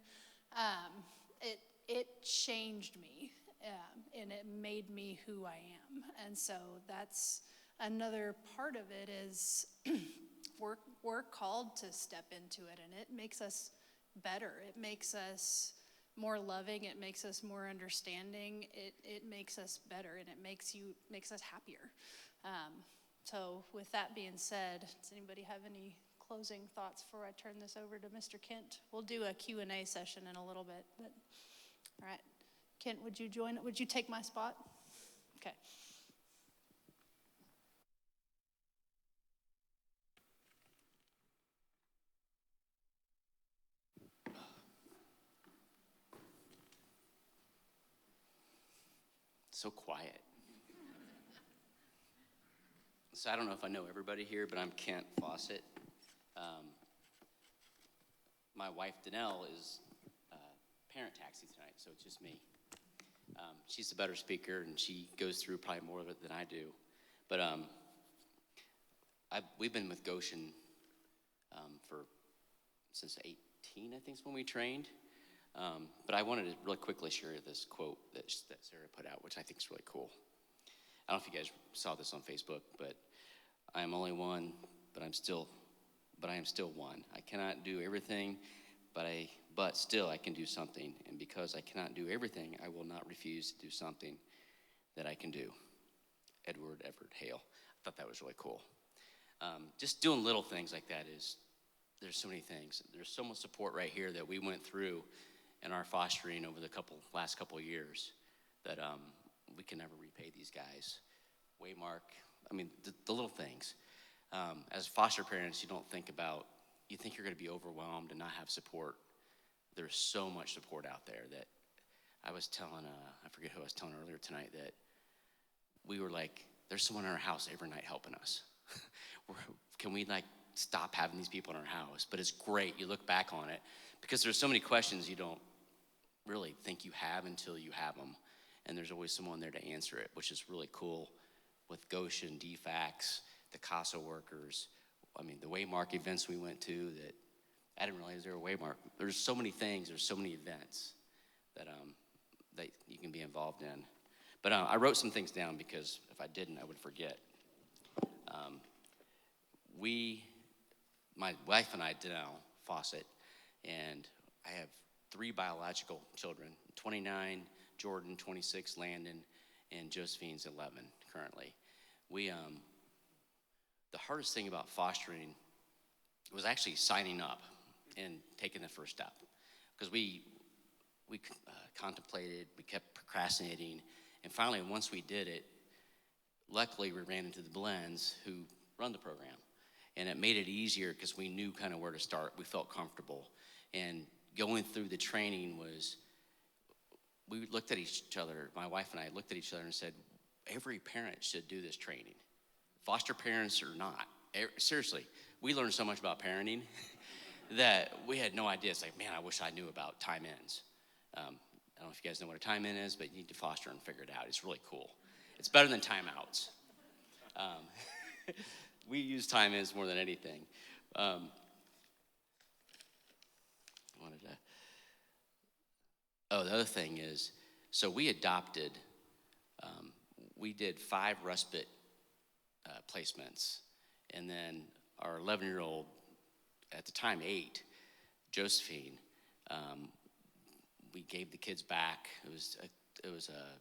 it changed me, and it made me who I am. And so that's another part of it is we're called to step into it, and it makes us better. It makes us more loving. It makes us more understanding. It makes us better, and it makes us happier. So with that being said, does anybody have any closing thoughts before I turn this over to Mr. Kent? We'll do a Q&A session in a little bit, but all right. Kent, would you take my spot? Okay. So quiet. So I don't know if I know everybody here, but I'm Kent Fawcett. My wife, Danelle, is parent taxi tonight, so it's just me. She's a better speaker, and she goes through probably more of it than I do. But we've been with Goshen since 18, I think is when we trained. But I wanted to really quickly share this quote that Sarah put out, which I think is really cool. I don't know if you guys saw this on Facebook, but I am only one, but I am still one. I cannot do everything, but still I can do something. And because I cannot do everything, I will not refuse to do something that I can do. Edward Everett Hale. I thought that was really cool. Just doing little things like that there's so many things. There's so much support right here that we went through in our fostering over the last couple of years that we can never repay these guys. Waymark, I mean, the little things. As foster parents, you think you're going to be overwhelmed and not have support. There's so much support out there that I was telling, I forget who I was telling earlier tonight, that we were like, there's someone in our house every night helping us. Can we stop having these people in our house? But it's great. You look back on it because there's so many questions you don't really think you have until you have them. And there's always someone there to answer it, which is really cool with Goshen, DFACS, the CASA workers. I mean, the Waymark events we went to that I didn't realize there were Waymark. There's so many things, there's so many events that you can be involved in. But I wrote some things down because if I didn't, I would forget. My wife and I, Danelle Fawcett, and I have 3 biological children, 29, Jordan, 26, Landon, and Josephine's 11 currently. The hardest thing about fostering was actually signing up and taking the first step. Because we contemplated, we kept procrastinating, and finally, once we did it, luckily we ran into the Blends who run the program. And it made it easier because we knew kind of where to start. We felt comfortable. And going through the training we looked at each other, my wife and I looked at each other and said, every parent should do this training. Foster parents or not. Seriously, we learned so much about parenting that we had no idea. It's like, man, I wish I knew about time ins. I don't know if you guys know what a time in is, but you need to foster and figure it out. It's really cool. It's better than timeouts. We use time ins more than anything. The other thing is, so we adopted, we did 5 respite placements, and then our 11-year-old, at the time 8, Josephine, we gave the kids back. It was a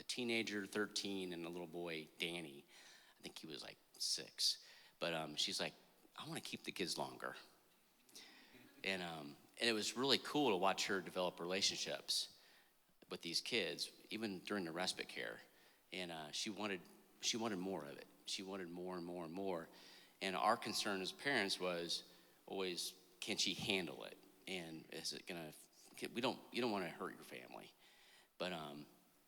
teenager, 13, and a little boy, Danny. I think he was 6. But she's like, I want to keep the kids longer. And it was really cool to watch her develop relationships with these kids, even during the respite care. And she wanted more of it. She wanted more and more and more. And our concern as parents was always, can she handle it? And is it gonna? You don't want to hurt your family.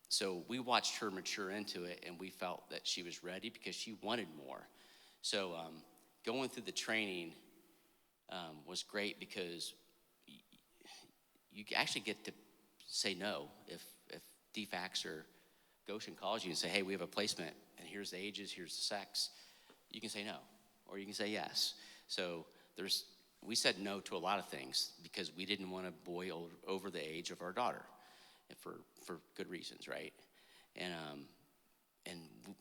so we watched her mature into it, and we felt that she was ready because she wanted more. So going through the training was great because you actually get to say no. If DFACS or Goshen calls you and say, hey, we have a placement, and here's the ages, here's the sex, you can say no, or you can say yes. So we said no to a lot of things because we didn't want a boy over the age of our daughter, for good reasons, right? And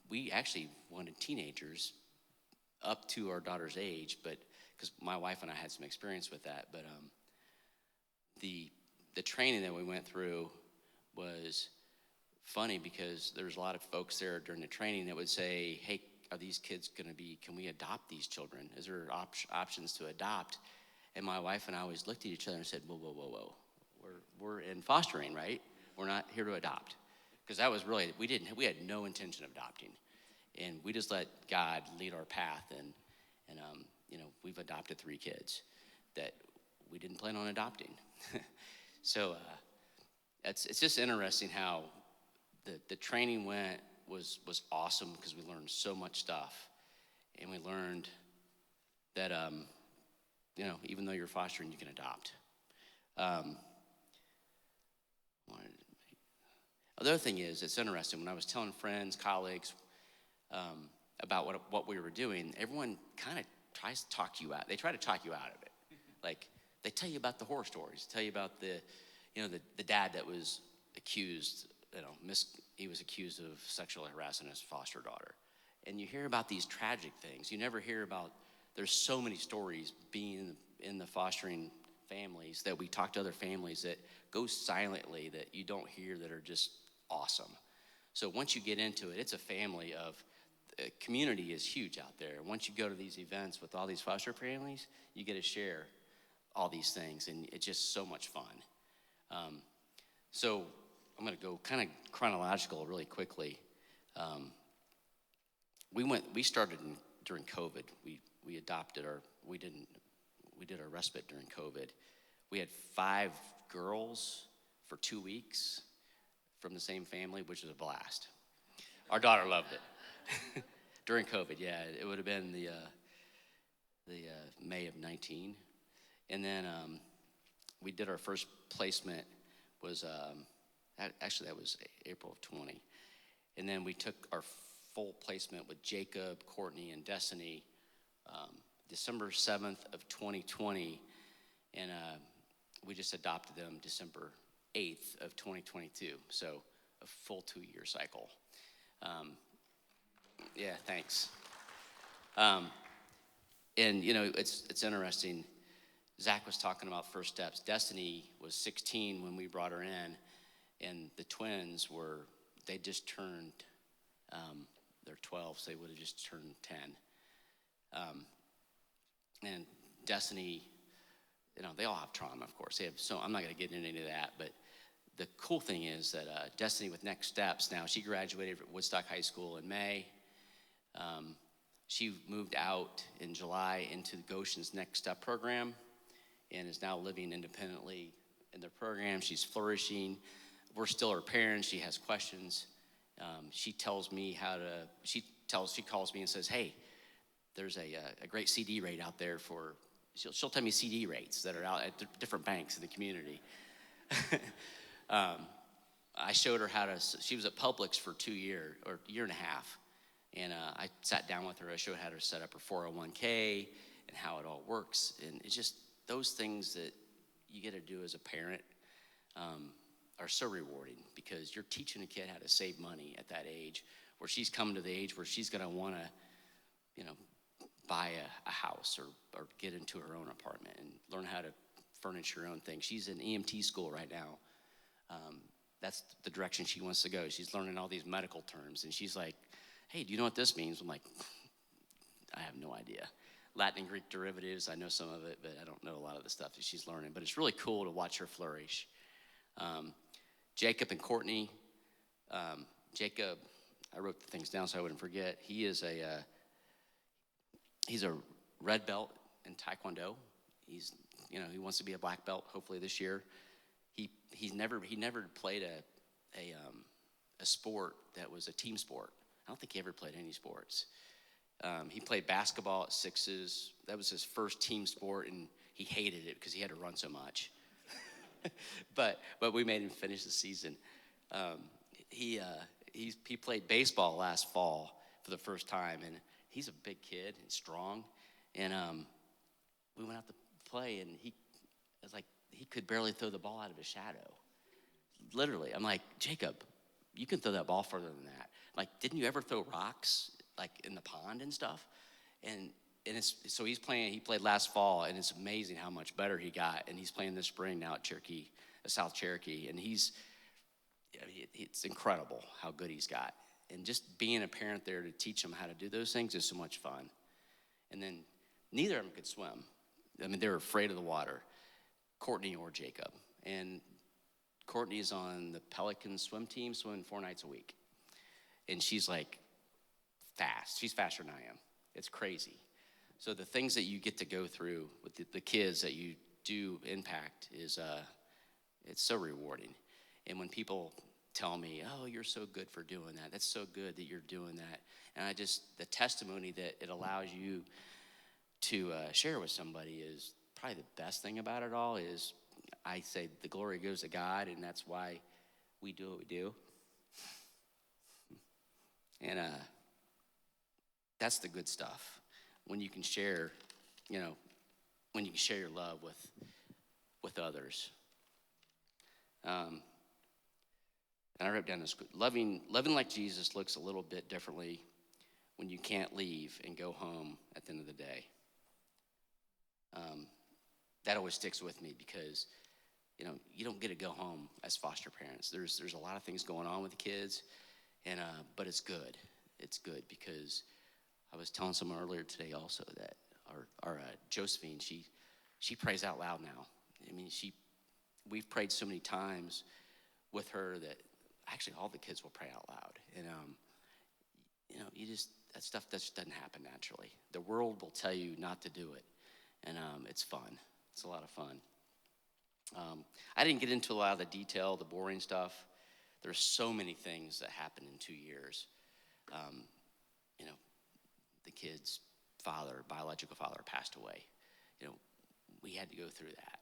we actually wanted teenagers up to our daughter's age, but because my wife and I had some experience with that. But the training that we went through was funny because there was a lot of folks there during the training that would say, hey, are these kids going to be, can we adopt these children? Is there options to adopt? And my wife and I always looked at each other and said, whoa. We're in fostering, right? We're not here to adopt. Because that was really, we had no intention of adopting. And we just let God lead our path. And we've adopted 3 kids that we didn't plan on adopting. So it's just interesting how the training was awesome because we learned so much stuff. And we learned that, even though you're fostering, you can adopt. The other thing is, it's interesting, when I was telling friends, colleagues about what we were doing, everyone kind of tries to talk you out. They try to talk you out of it. Like, they tell you about the horror stories, tell you about the dad that was accused, he was accused of sexually harassing his foster daughter. And you hear about these tragic things. You never hear about, there's so many stories being in the fostering families that we talk to other families that go silently that you don't hear that are just awesome. So once you get into it, it's a family of, community is huge out there. Once you go to these events with all these foster families, you get to share all these things, and it's just so much fun. So I'm going to go kind of chronological really quickly. We started during COVID. We adopted we did our respite during COVID. We had 5 girls for 2 weeks from the same family, which was a blast. Our daughter loved it. During COVID, yeah, it would have been the May of 19. And then we did our first placement was, actually that was April of 20. And then we took our full placement with Jacob, Courtney, and Destiny December 7th of 2020, and we just adopted them December 8th of 2022, so a full 2-year cycle. Yeah, thanks. And it's interesting. Zach was talking about first steps. Destiny was 16 when we brought her in, and the twins they just turned, they're 12, so they would have just turned 10. And Destiny, they all have trauma, of course. So I'm not going to get into any of that, but the cool thing is that Destiny with Next Steps, now she graduated from Woodstock High School in May. She moved out in July into Goshen's Next Step program and is now living independently in their program. She's flourishing. We're still her parents. She has questions. She tells me she calls me and says, hey, there's a great CD rate out there she'll tell me CD rates that are out at different banks in the community. I showed her she was at Publix for 2 years, or a year and a half. And I sat down with her. I showed her how to set up her 401k and how it all works. And it's just those things that you get to do as a parent are so rewarding because you're teaching a kid how to save money at that age where she's come to the age where she's going to want to, buy a house or get into her own apartment and learn how to furnish her own things. She's in EMT school right now. That's the direction she wants to go. She's learning all these medical terms, and she's like, hey, do you know what this means? I'm like, I have no idea. Latin and Greek derivatives, I know some of it, but I don't know a lot of the stuff that she's learning. But it's really cool to watch her flourish. Jacob and Courtney. Jacob, I wrote the things down so I wouldn't forget. He's a red belt in Taekwondo. He wants to be a black belt hopefully this year. He never played a sport that was a team sport. I don't think he ever played any sports. He played basketball at Sixes. That was his first team sport, and he hated it because he had to run so much. but we made him finish the season. He played baseball last fall for the first time, and he's a big kid and strong. And we went out to play, and he could barely throw the ball out of his shadow. Literally, I'm like, Jacob, you can throw that ball further than that. Like, didn't you ever throw rocks like in the pond and stuff? And so he played last fall, and it's amazing how much better he got. And he's playing this spring now at South Cherokee, and it's incredible how good he's got. And just being a parent there to teach him how to do those things is so much fun. And then neither of them could swim. I mean, they were afraid of the water, Courtney or Jacob. And Courtney's on the Pelican swim team, swimming 4 nights a week. And she's like fast. She's faster than I am. It's crazy. So the things that you get to go through with the kids that you do impact is it's so rewarding. And when people tell me, oh, you're so good for doing that. That's so good that you're doing that. And the testimony that it allows you to share with somebody is probably the best thing about it all. Is I say the glory goes to God, and that's why we do what we do. And that's the good stuff. When you can share, when you can share your love with others. And I wrote down this: loving like Jesus looks a little bit differently when you can't leave and go home at the end of the day. That always sticks with me because, you don't get to go home as foster parents. There's a lot of things going on with the kids, and but it's good. It's good because I was telling someone earlier today also that our Josephine, she prays out loud now. I mean, we've prayed so many times with her that actually all the kids will pray out loud. And that stuff just doesn't happen naturally. The world will tell you not to do it, and it's fun. It's a lot of fun. I didn't get into a lot of the detail, the boring stuff. There's so many things that happen in 2 years. The kid's biological father passed away. We had to go through that.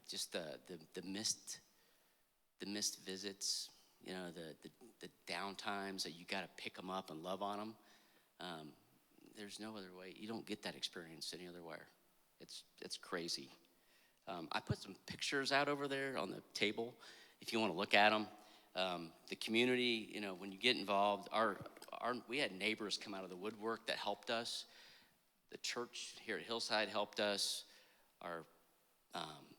Just the missed visits. The down times that you got to pick them up and love on them. There's no other way. You don't get that experience any other way. It's crazy. I put some pictures out over there on the table if you want to look at them. The community, when you get involved, we had neighbors come out of the woodwork that helped us. The church here at Hillside helped us. Our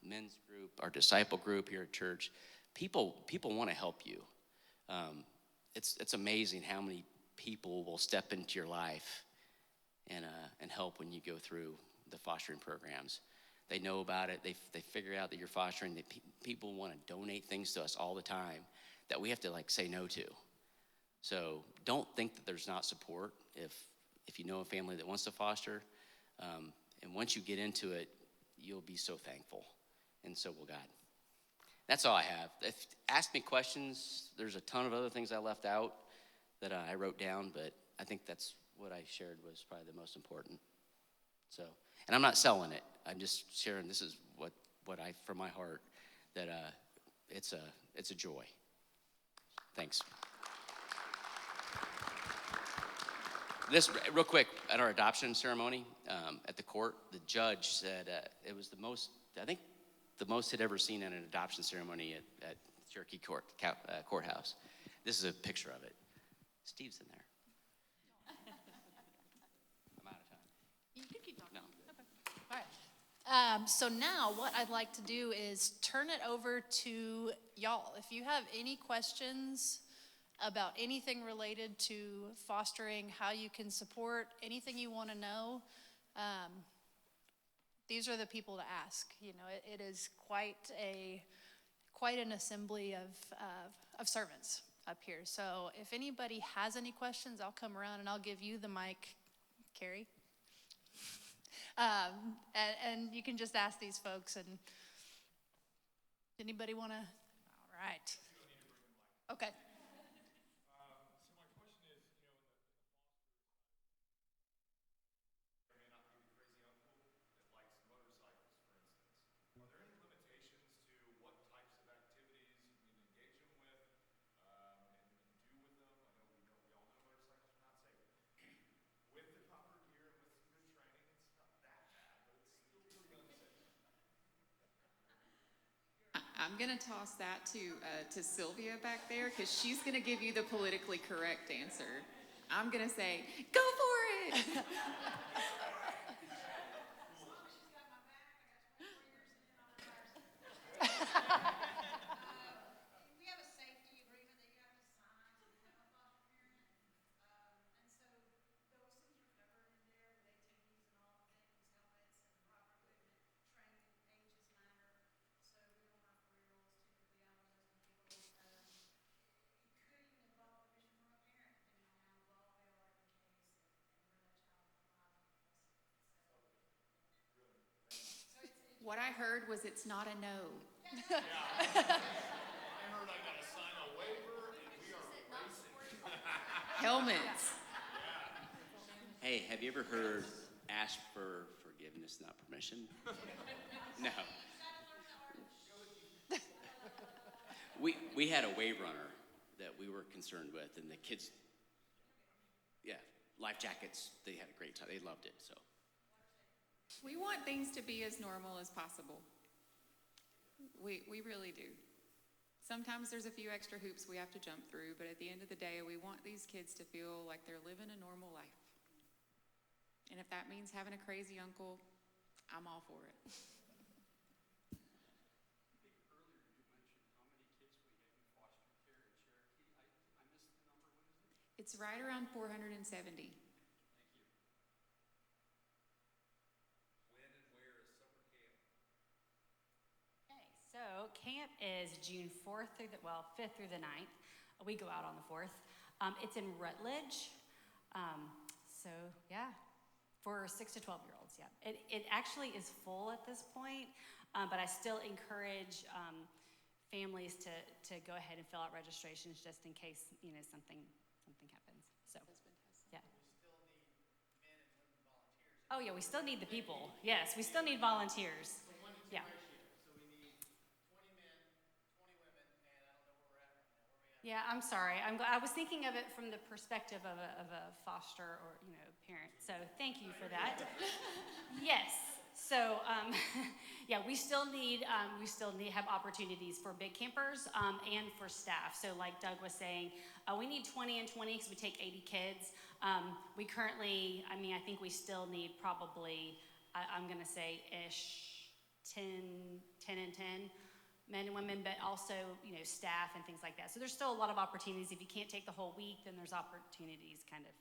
men's group, our disciple group here at church. People want to help you. It's amazing how many people will step into your life and help when you go through the fostering programs. They know about it. They figure out that you're fostering. People want to donate things to us all the time that we have to say no to. So don't think that there's not support if you know a family that wants to foster. And once you get into it, you'll be so thankful, and so will God. That's all I have. Ask me questions. There's a ton of other things I left out that I wrote down, but I think that's what I shared was probably the most important. So, and I'm not selling it. I'm just sharing. This is what I, from my heart, that it's a joy. Thanks. This real quick, at our adoption ceremony at the court, the judge said it was the most he'd ever seen at an adoption ceremony at Cherokee Courthouse. This is a picture of it. Steve's in there. I'm out of time. You can keep talking. No. Okay. All right. So now what I'd like to do is turn it over to y'all. If you have any questions about anything related to fostering, how you can support, anything you want to know, these are the people to ask. It is quite an assembly of servants up here. So if anybody has any questions, I'll come around and I'll give you the mic, Carrie. And you can just ask these folks. And anybody want to? All right. Okay. So my question is, in the foster may not be the crazy uncle that likes motorcycles, for instance. Are there any limitations to what types of activities you can engage them with, and do with them? I know we all know motorcycles are not safe. With the proper gear and with some good training, it's not that bad, but it's still pretty unsafe. I'm gonna toss that to Sylvia back there, because she's gonna give you the politically correct answer. I'm gonna say, go for it. We have a safety agreement that you have to sign to become a foster parent. And so those things are covered in there with ATVs and all the things, helmets and proper equipment, training, ages matter. So we don't want our 4-year-olds typically out on those vehicles. It could even involve permission from a parent, depending on how involved they are in the case and where that child is alive. What I heard was it's not a no. I heard I gotta sign a waiver and we are racing. Helmets. Hey, have you ever heard ask for forgiveness, not permission? No. We had a wave runner that we were concerned with, and the kids, yeah, life jackets, they had a great time. They loved it, so. We want things to be as normal as possible. We really do. Sometimes there's a few extra hoops we have to jump through, but at the end of the day, we want these kids to feel like they're living a normal life. And if that means having a crazy uncle, I'm all for it. I think earlier you mentioned how many kids we have in foster care in Cherokee. I missed the number. What is it? It's right around 470. Thank you. When and where is summer camp? Okay, so camp is June 4th through 5th through the 9th. We go out on the 4th. It's in Rutledge. So yeah, for 6 to 12-year-olds, yeah. It actually is full at this point, but I still encourage families to go ahead and fill out registrations just in case, something happens. So, yeah. Oh yeah, we still need the people. Yes, we still need volunteers. Yeah. So we need 20 men, 20 women, and I don't know where we're at right now. Where are we at? Yeah, I'm sorry. I was thinking of it from the perspective of a foster or parent. So thank you for that. Yes. So yeah, we still need have opportunities for big campers and for staff. So like Doug was saying, we need 20 and 20 because we take 80 kids. We currently, I think we still need probably, I'm going to say ish 10 and 10. Men and women, but also, staff and things like that. So there's still a lot of opportunities. If you can't take the whole week, then there's opportunities kind of,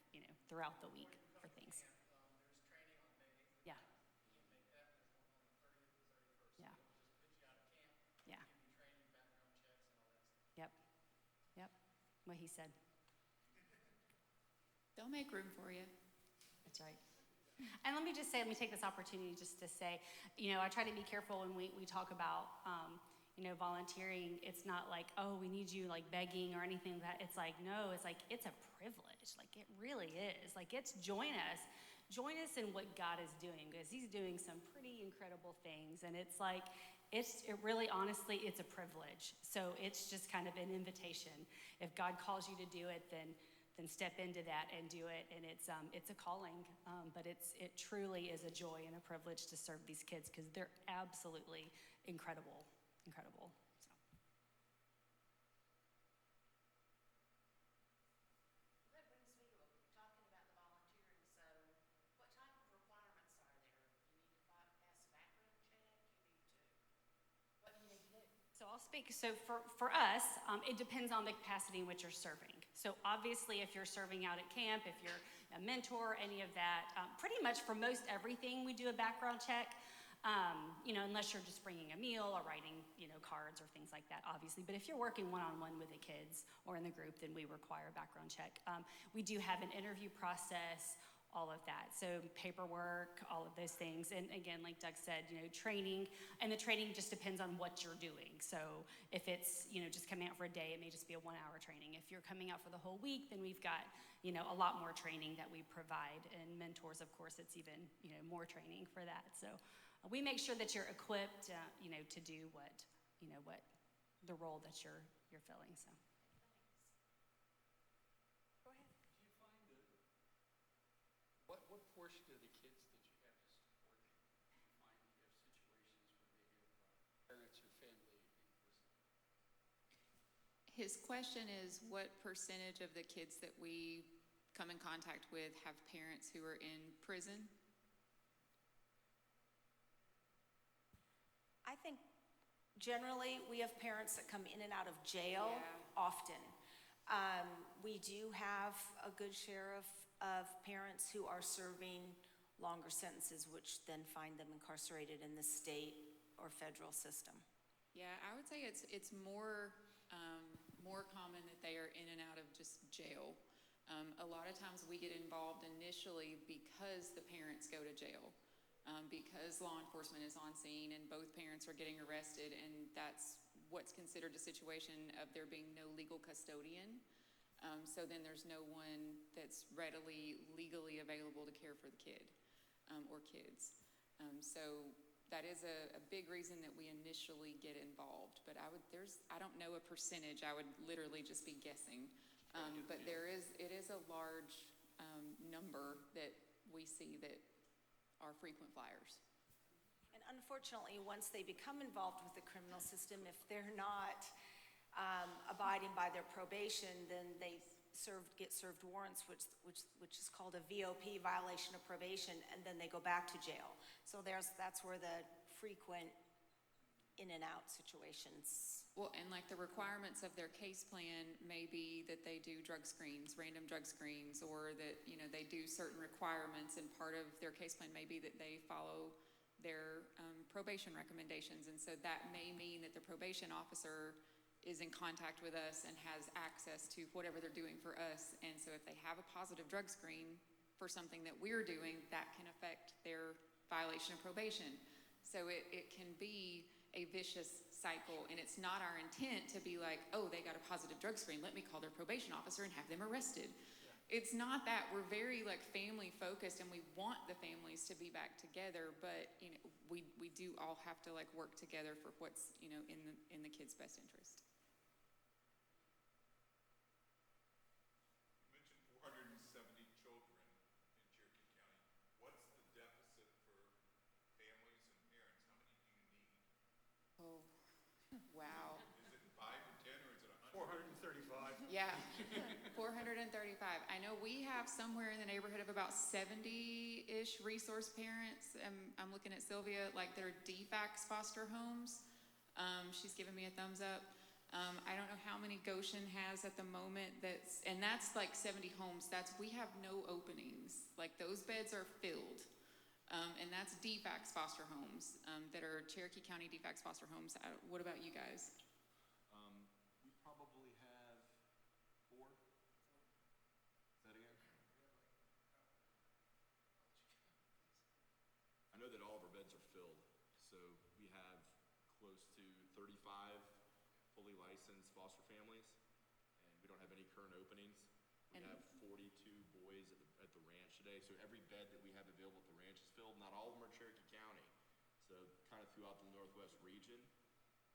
throughout the week for things. There's training on May 8th. Yeah. You can't make that. There's one on the 30th and 31st. Yeah. So we'll just put you out of camp. Yeah. Give you training, background checks, and all that stuff. Yep. What he said. They'll make room for you. That's right. And let me take this opportunity just to say, I try to be careful when we talk about, volunteering. It's not like, oh, we need you like begging or anything like that. It's like, no, it's like, it's a privilege. Like it really is. Like it's join us in what God is doing, because he's doing some pretty incredible things. And it's like, it really, honestly, it's a privilege. So it's just kind of an invitation. If God calls you to do it, then step into that and do it. And it's a calling, but it truly is a joy and a privilege to serve these kids because they're absolutely incredible. So. That brings me to talking about the volunteering. So what type of requirements are there? You need to pass a background check? What do you need to do? So I'll speak. So for us, it depends on the capacity in which you're serving. So obviously, if you're serving out at camp, if you're a mentor, any of that, pretty much for most everything, we do a background check. Unless you're just bringing a meal or writing, cards or things like that, obviously. But if you're working one-on-one with the kids or in the group, then we require a background check. We do have an interview process all of that. So paperwork, all of those things. And again, like Doug said, training, and the training just depends on what you're doing. So if it's, just coming out for a day, it may just be a 1-hour training. If you're coming out for the whole week, then we've got, a lot more training that we provide. And mentors, of course, it's even, more training for that. So we make sure that you're equipped, to do what the role that you're filling, so. What portion of the kids that you have to support, do you find you have situations where maybe parents or family in prison? His question is, what percentage of the kids that we come in contact with have parents who are in prison? I think generally we have parents that come in and out of jail Yeah. often. We do have a good share of parents who are serving longer sentences, which then find them incarcerated in the state or federal system. Yeah, I would say it's more common that they are in and out of just jail. A lot of times we get involved initially because the parents go to jail, because law enforcement is on scene and both parents are getting arrested, and that's what's considered a situation of there being no legal custodian. So then there's no one that's legally available to care for the kid or kids. So that is a big reason that we initially get involved. But I don't know a percentage. I would literally just be guessing. But it is a large number that we see that are frequent flyers. And unfortunately, once they become involved with the criminal system, if they're not abiding by their probation, then they get served warrants, which is called a VOP, violation of probation, and then they go back to jail. So that's where the frequent in and out situations. Well, and like the requirements of their case plan may be that they do drug screens, random drug screens, or that, they do certain requirements, and part of their case plan may be that they follow their probation recommendations. And so that may mean that the probation officer is in contact with us and has access to whatever they're doing for us. And so if they have a positive drug screen for something that we're doing, that can affect their violation of probation. So it can be a vicious cycle, and it's not our intent to be like, oh, they got a positive drug screen, let me call their probation officer and have them arrested. It's not that. We're very family focused, and we want the families to be back together, but we do all have to work together for what's in the kids' best interest. You mentioned 470 children in Cherokee County. What's the deficit for families and parents? How many do you need? Oh, wow. Is it 5 or 10, or is it 100? 435. Yeah, 435. I know we have somewhere in the neighborhood of about 70-ish resource parents. I'm looking at Sylvia, that are DFACS foster homes. She's giving me a thumbs up. I don't know how many Goshen has at the moment. That's 70 homes. We have no openings. Those beds are filled. And that's DFACS foster homes that are Cherokee County DFACS foster homes. What about you guys? We probably have 4. Say that again? I know that all of our beds are filled, so we have close to 35 fully licensed foster families, and we don't have any current openings. We have 42 boys at the ranch today, so every bed that we have available at the ranch is filled. Not all of them are Cherokee County, so kind of throughout the Northwest region,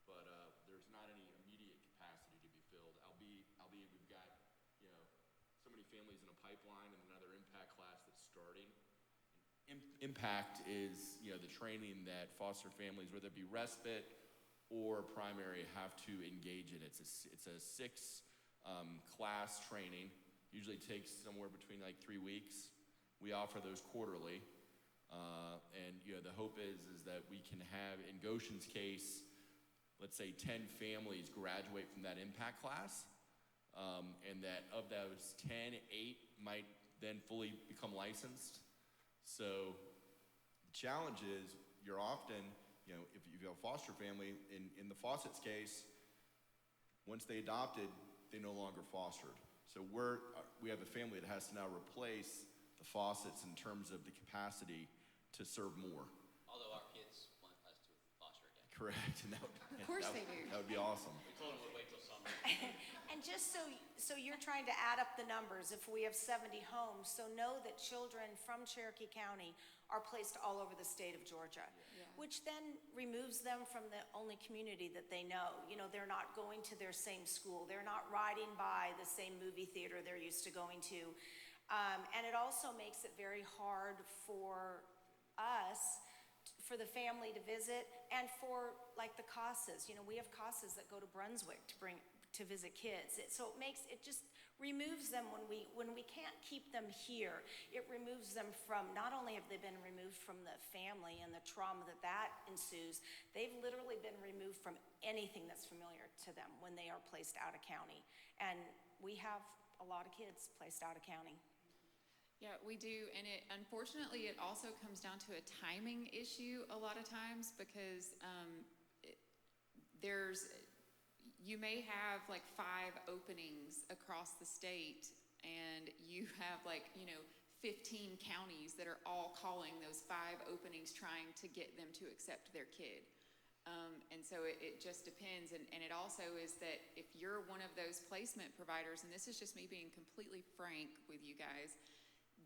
but there's not any immediate capacity to be filled, albeit we've got, so many families in a pipeline and another impact class that's starting. Impact is, the training that foster families, whether it be respite or primary, have to engage in. It's a 6-class training. Usually takes somewhere between 3 weeks. We offer those quarterly. And the hope is that we can have, in Goshen's case, let's say 10 families graduate from that impact class. And that of those 10, 8 might then fully become licensed. So the challenge is you're often, if you have a foster family, in the Fawcett's case, once they adopted, they no longer fostered. So we have a family that has to now replace the faucets in terms of the capacity to serve more. Although our kids want us to foster again. Correct. And Of course they do. That would be awesome. We told them we'd wait till summer. And just so you're trying to add up the numbers, if we have 70 homes, so know that children from Cherokee County are placed all over the state of Georgia, which then removes them from the only community that they know. You know, they're not going to their same school. They're not riding by the same movie theater they're used to going to. And it also makes it very hard for us, for the family to visit, and for like the CASAs. You know, we have CASAs that go to Brunswick to visit kids. So it just removes them when we can't keep them here. It removes them from, not only have they been removed from the family and the trauma that ensues, they've literally been removed from anything that's familiar to them when they are placed out of county. And we have a lot of kids placed out of county. Yeah, we do, and unfortunately, it also comes down to a timing issue a lot of times, because you may have like 5 openings across the state, and you have 15 counties that are all calling those 5 openings, trying to get them to accept their kid. And so it just depends, and it also is that if you're one of those placement providers, and this is just me being completely frank with you guys,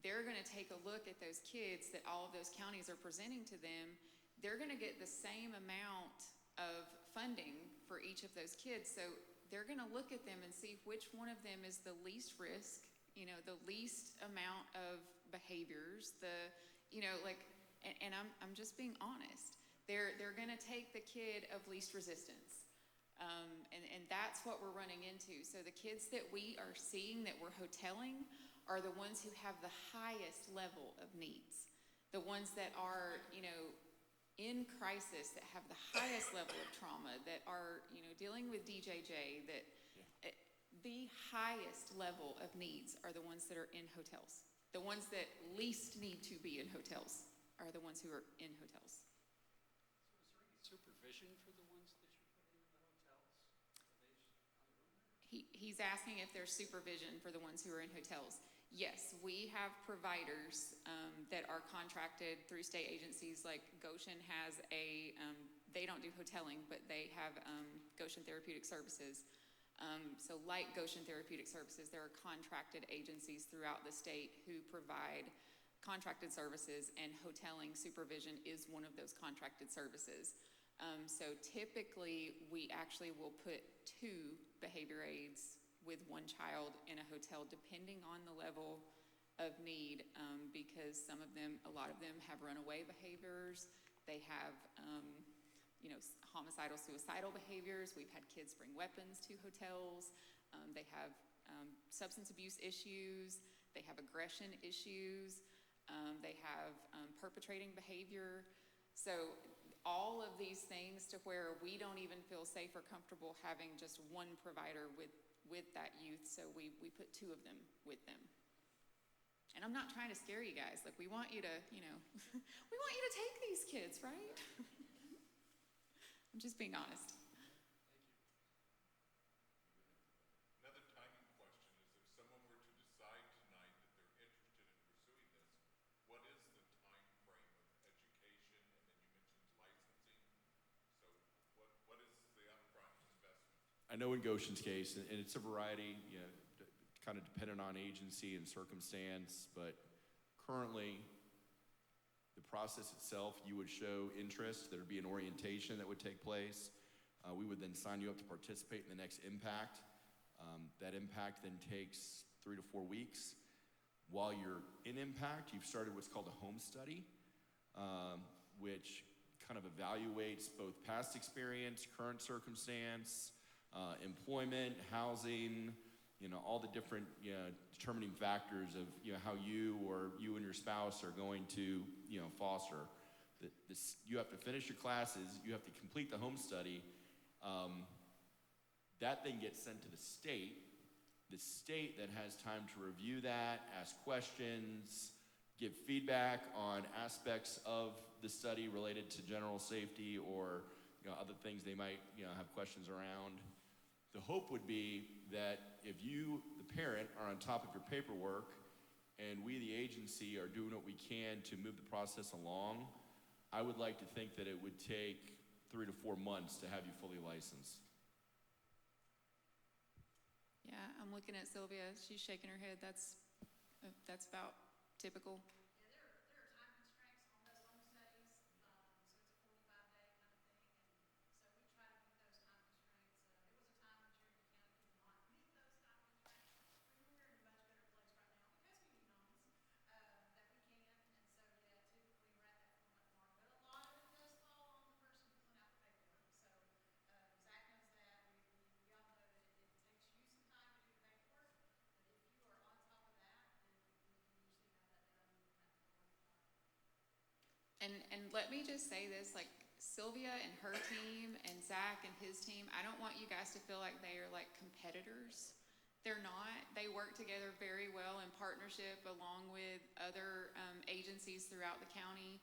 they're going to take a look at those kids that all of those counties are presenting to them. They're going to get the same amount of funding for each of those kids. So they're going to look at them and see which one of them is the least risk, the least amount of behaviors, and I'm just being honest. They're going to take the kid of least resistance. And that's what we're running into. So the kids that we are seeing that we're hoteling are the ones who have the highest level of needs. The ones that are, in crisis, that have the highest level of trauma, that are, dealing with DJJ, the highest level of needs are the ones that are in hotels. The ones that least need to be in hotels are the ones who are in hotels. So is there any supervision for the ones that you put into the hotels? Are they on their own? He's asking if there's supervision for the ones who are in hotels. Yes, we have providers that are contracted through state agencies, like Goshen has they don't do hoteling, but they have Goshen Therapeutic Services. So like Goshen Therapeutic Services, there are contracted agencies throughout the state who provide contracted services, and hoteling supervision is one of those contracted services. So typically, we actually will put 2 behavior aides with 1 child in a hotel, depending on the level of need, because a lot of them have runaway behaviors. They have, homicidal, suicidal behaviors. We've had kids bring weapons to hotels. They have substance abuse issues. They have aggression issues. They have perpetrating behavior. So all of these things, to where we don't even feel safe or comfortable having just 1 provider with that youth, so we put 2 of them with them. And I'm not trying to scare you guys. Like, we want you to, we want you to take these kids, right? I'm just being honest. Another timing question is, if someone were to decide tonight that they're interested in pursuing this, what is the time frame of education? And then you mentioned licensing. So what is the upfront investment? I know in Goshen's case, and it's a variety, kind of dependent on agency and circumstance, but currently, the process itself, you would show interest. There'd be an orientation that would take place. We would then sign you up to participate in the next impact. That impact then takes 3 to 4 weeks. While you're in impact, you've started what's called a home study, which kind of evaluates both past experience, current circumstance, employment, housing, all the different determining factors of how you or you and your spouse are going to foster. You have to finish your classes. You have to complete the home study. That then gets sent to the state. The state then has time to review that, ask questions, give feedback on aspects of the study related to general safety or other things they might have questions around. The hope would be that if you, the parent, are on top of your paperwork and we, the agency, are doing what we can to move the process along, I would like to think that it would take 3 to 4 months to have you fully licensed. Yeah, I'm looking at Sylvia, she's shaking her head, that's about typical. Yeah, there are time constraints on those home studies, so it's a 45-day kind of thing, and so we try to meet those time constraints. There was a time when Cherokee County could not meet those time constraints. We're in a much better place right now because we need homes, that we can, and so, yeah, typically we're at that 4-month mark, but a lot of it does fall on the person filling out the paperwork, so, Zach knows that, we all know that it takes you some time to do the paperwork, but if you are on top of that, then we can usually have that done in that 4-month mark. And let me just say this, like Sylvia and her team and Zach and his team, I don't want you guys to feel like they are like competitors. They're not. They work together very well in partnership along with other agencies throughout the county,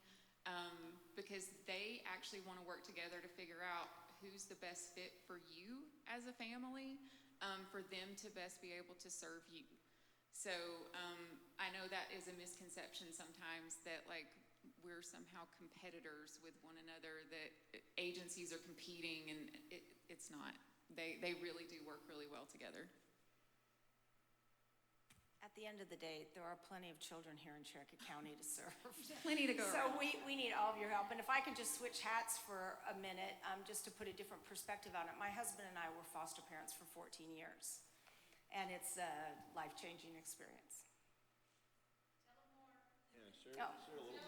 because they actually want to work together to figure out who's the best fit for you as a family, for them to best be able to serve you. So I know that is a misconception sometimes, that like we're somehow competitors with one another, that agencies are competing, and it's not. They really do work really well together. At the end of the day, there are plenty of children here in Cherokee County to serve. Plenty to go So around. we need all of your help. And if I could just switch hats for a minute, just to put a different perspective on it. My husband and I were foster parents for 14 years, and it's a life-changing experience. Yeah, share Oh. a little bit.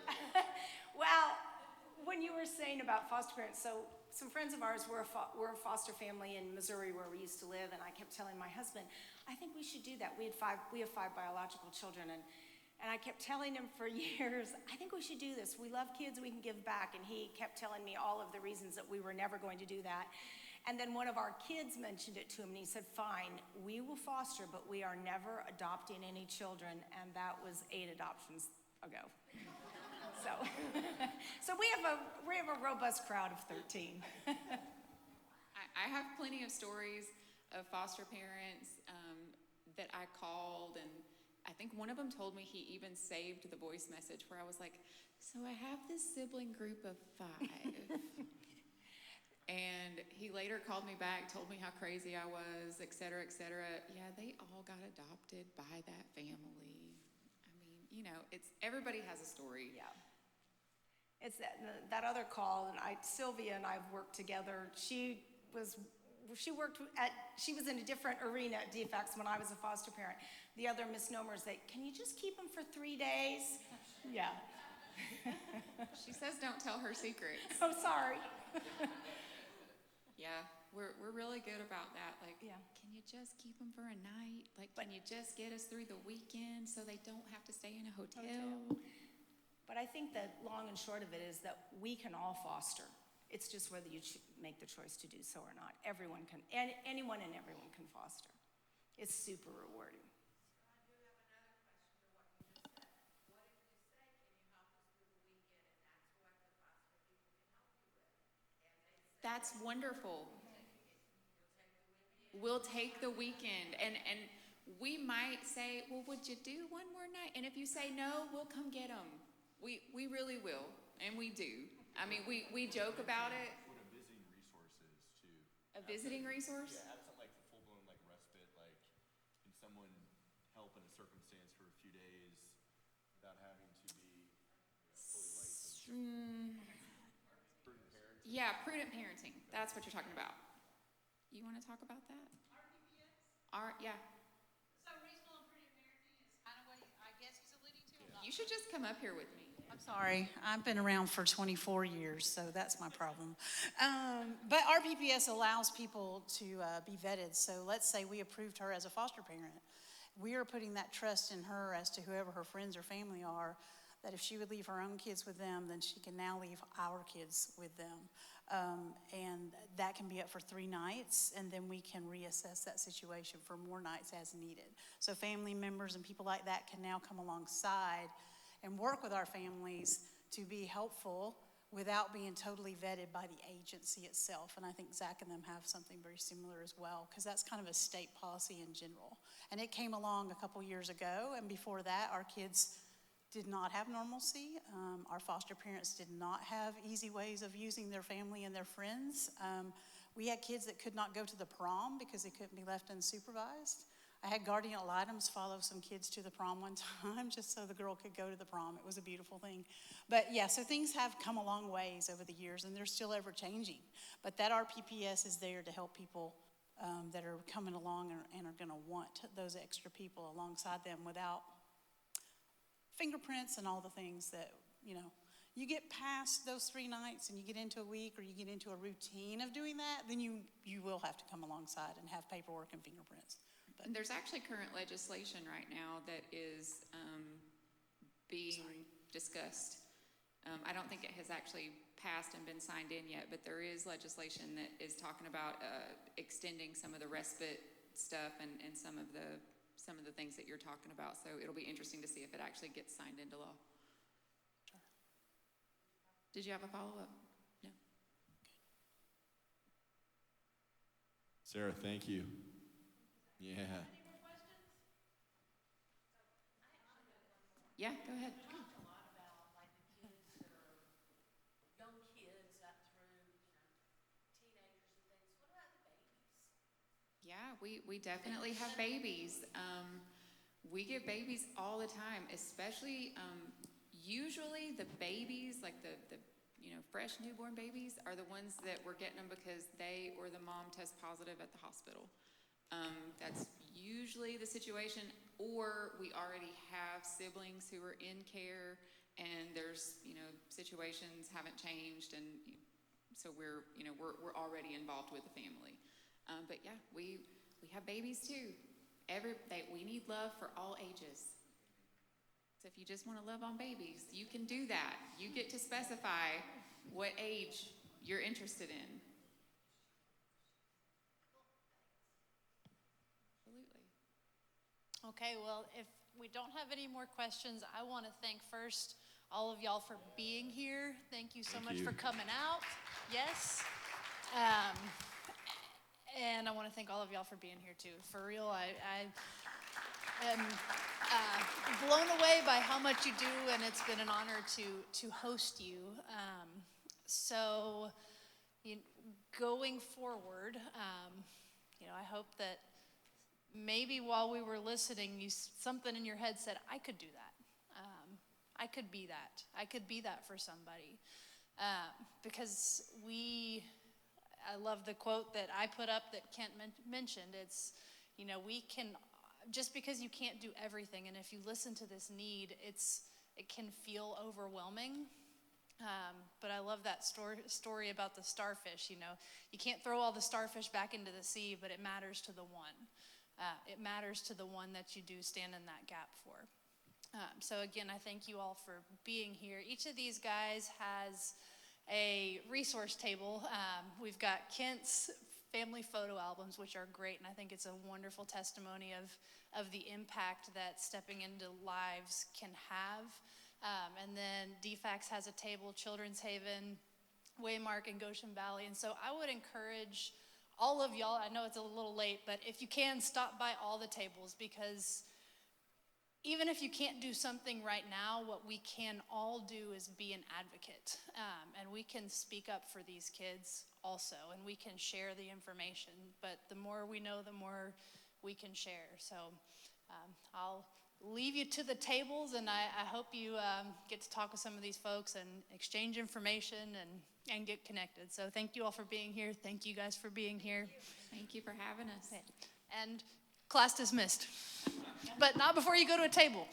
Well, when you were saying about foster parents, so some friends of ours were a foster family in Missouri where we used to live, and I kept telling my husband, I think we should do that. We have 5 biological children, and I kept telling him for years, I think we should do this. We love kids, we can give back, and he kept telling me all of the reasons that we were never going to do that. And then one of our kids mentioned it to him, and he said, fine, we will foster, but we are never adopting any children, and that was 8 adoptions ago. So we have a robust crowd of 13. I have plenty of stories of foster parents that I called, and I think one of them told me he even saved the voice message where I was like, so I have this sibling group of 5. And he later called me back, told me how crazy I was, et cetera, et cetera. Yeah, they all got adopted by that family. I mean, you know, everybody has a story. Yeah. It's that other call, and Sylvia and I worked together. She was in a different arena at DFACS when I was a foster parent. The other misnomer is that, can you just keep them for 3 days? Yeah. She says don't tell her secrets. Oh, sorry. Yeah, we're really good about that. Like, Yeah. Can you just keep them for a night? Like, can you just get us through the weekend so they don't have to stay in a hotel? But I think that long and short of it is that we can all foster. It's just whether you make the choice to do so or not. Anyone and everyone can foster. It's super rewarding. I do have another question to what you just said. What if you say, can you help us through the weekend, and that's what the foster people can help you with? And they say, That's wonderful. We'll take the weekend. And we might say, well, would you do one more night? And if you say no, we'll come get them. We really will, and we do. I mean, we joke about it. What a visiting resource is too. A visiting resource? Yeah, have something like full-blown like respite, like can someone help in a circumstance for a few days without having to be fully licensed? Prudent parenting. Yeah, prudent parenting. That's what you're talking about. You want to talk about that? RPPS? Yeah. So reasonable and prudent parenting is kind of what I guess he's alluding to. I'm not You should just come up here with me. I'm sorry, I've been around for 24 years, so that's my problem. But RPPS allows people to be vetted. So let's say we approved her as a foster parent. We are putting that trust in her as to whoever her friends or family are, that if she would leave her own kids with them, then she can now leave our kids with them. And that can be up for 3 nights, and then we can reassess that situation for more nights as needed. So family members and people like that can now come alongside and work with our families to be helpful without being totally vetted by the agency itself. And I think Zach and them have something very similar as well, because that's kind of a state policy in general. And it came along a couple years ago, and before that, our kids did not have normalcy. Our foster parents did not have easy ways of using their family and their friends. We had kids that could not go to the prom because they couldn't be left unsupervised. I had guardian ad litems follow some kids to the prom one time just so the girl could go to the prom. It was a beautiful thing. But yeah, so things have come a long ways over the years, and they're still ever changing. But that RPPS is there to help people that are coming along and are going to want those extra people alongside them without fingerprints and all the things that, you get past those 3 nights and you get into a week or you get into a routine of doing that, then you will have to come alongside and have paperwork and fingerprints. And there's actually current legislation right now that is being discussed. I don't think it has actually passed and been signed in yet, but there is legislation that is talking about extending some of the respite stuff and some of the things that you're talking about. So it'll be interesting to see if it actually gets signed into law. Sure. Did you have a follow-up? No. Sarah, thank you. Yeah. Yeah, go ahead. Talked a lot about like the kids that are young kids up through, teenagers and things. What about the babies? Yeah, we definitely have babies. We get babies all the time, especially usually the babies, like the fresh newborn babies, are the ones that we're getting them because they or the mom test positive at the hospital. That's usually the situation, or we already have siblings who are in care, and there's situations haven't changed, and so we're already involved with the family. But yeah, we have babies too. We need love for all ages. So if you just want to love on babies, you can do that. You get to specify what age you're interested in. Absolutely. Okay, well, if we don't have any more questions, I want to thank first all of y'all for being here. Thank you so much for coming out. Yes. And I want to thank all of y'all for being here too. For real, I am blown away by how much you do, and it's been an honor to host you. So going forward, I hope that maybe while we were listening, something in your head said, I could do that. I could be that. I could be that for somebody. Because I love the quote that I put up that Kent mentioned. It's, we can, just because you can't do everything, and if you listen to this need, it can feel overwhelming. But I love that story about the starfish. You can't throw all the starfish back into the sea, but it matters to the one. It matters to the one that you do stand in that gap for. So again, I thank you all for being here. Each of these guys has a resource table. We've got Kent's family photo albums, which are great, and I think it's a wonderful testimony of the impact that stepping into lives can have. And then DFACS has a table, Children's Haven, Waymark, and Goshen Valley. And so I would encourage all of y'all, I know it's a little late, but if you can, stop by all the tables, because even if you can't do something right now, what we can all do is be an advocate. And we can speak up for these kids also, and we can share the information. But the more we know, the more we can share. So I'll leave you to the tables, and I hope you get to talk with some of these folks and exchange information and get connected. So thank you all for being here. Thank you guys for being here. Thank you for having us. And class dismissed. But not before you go to a table.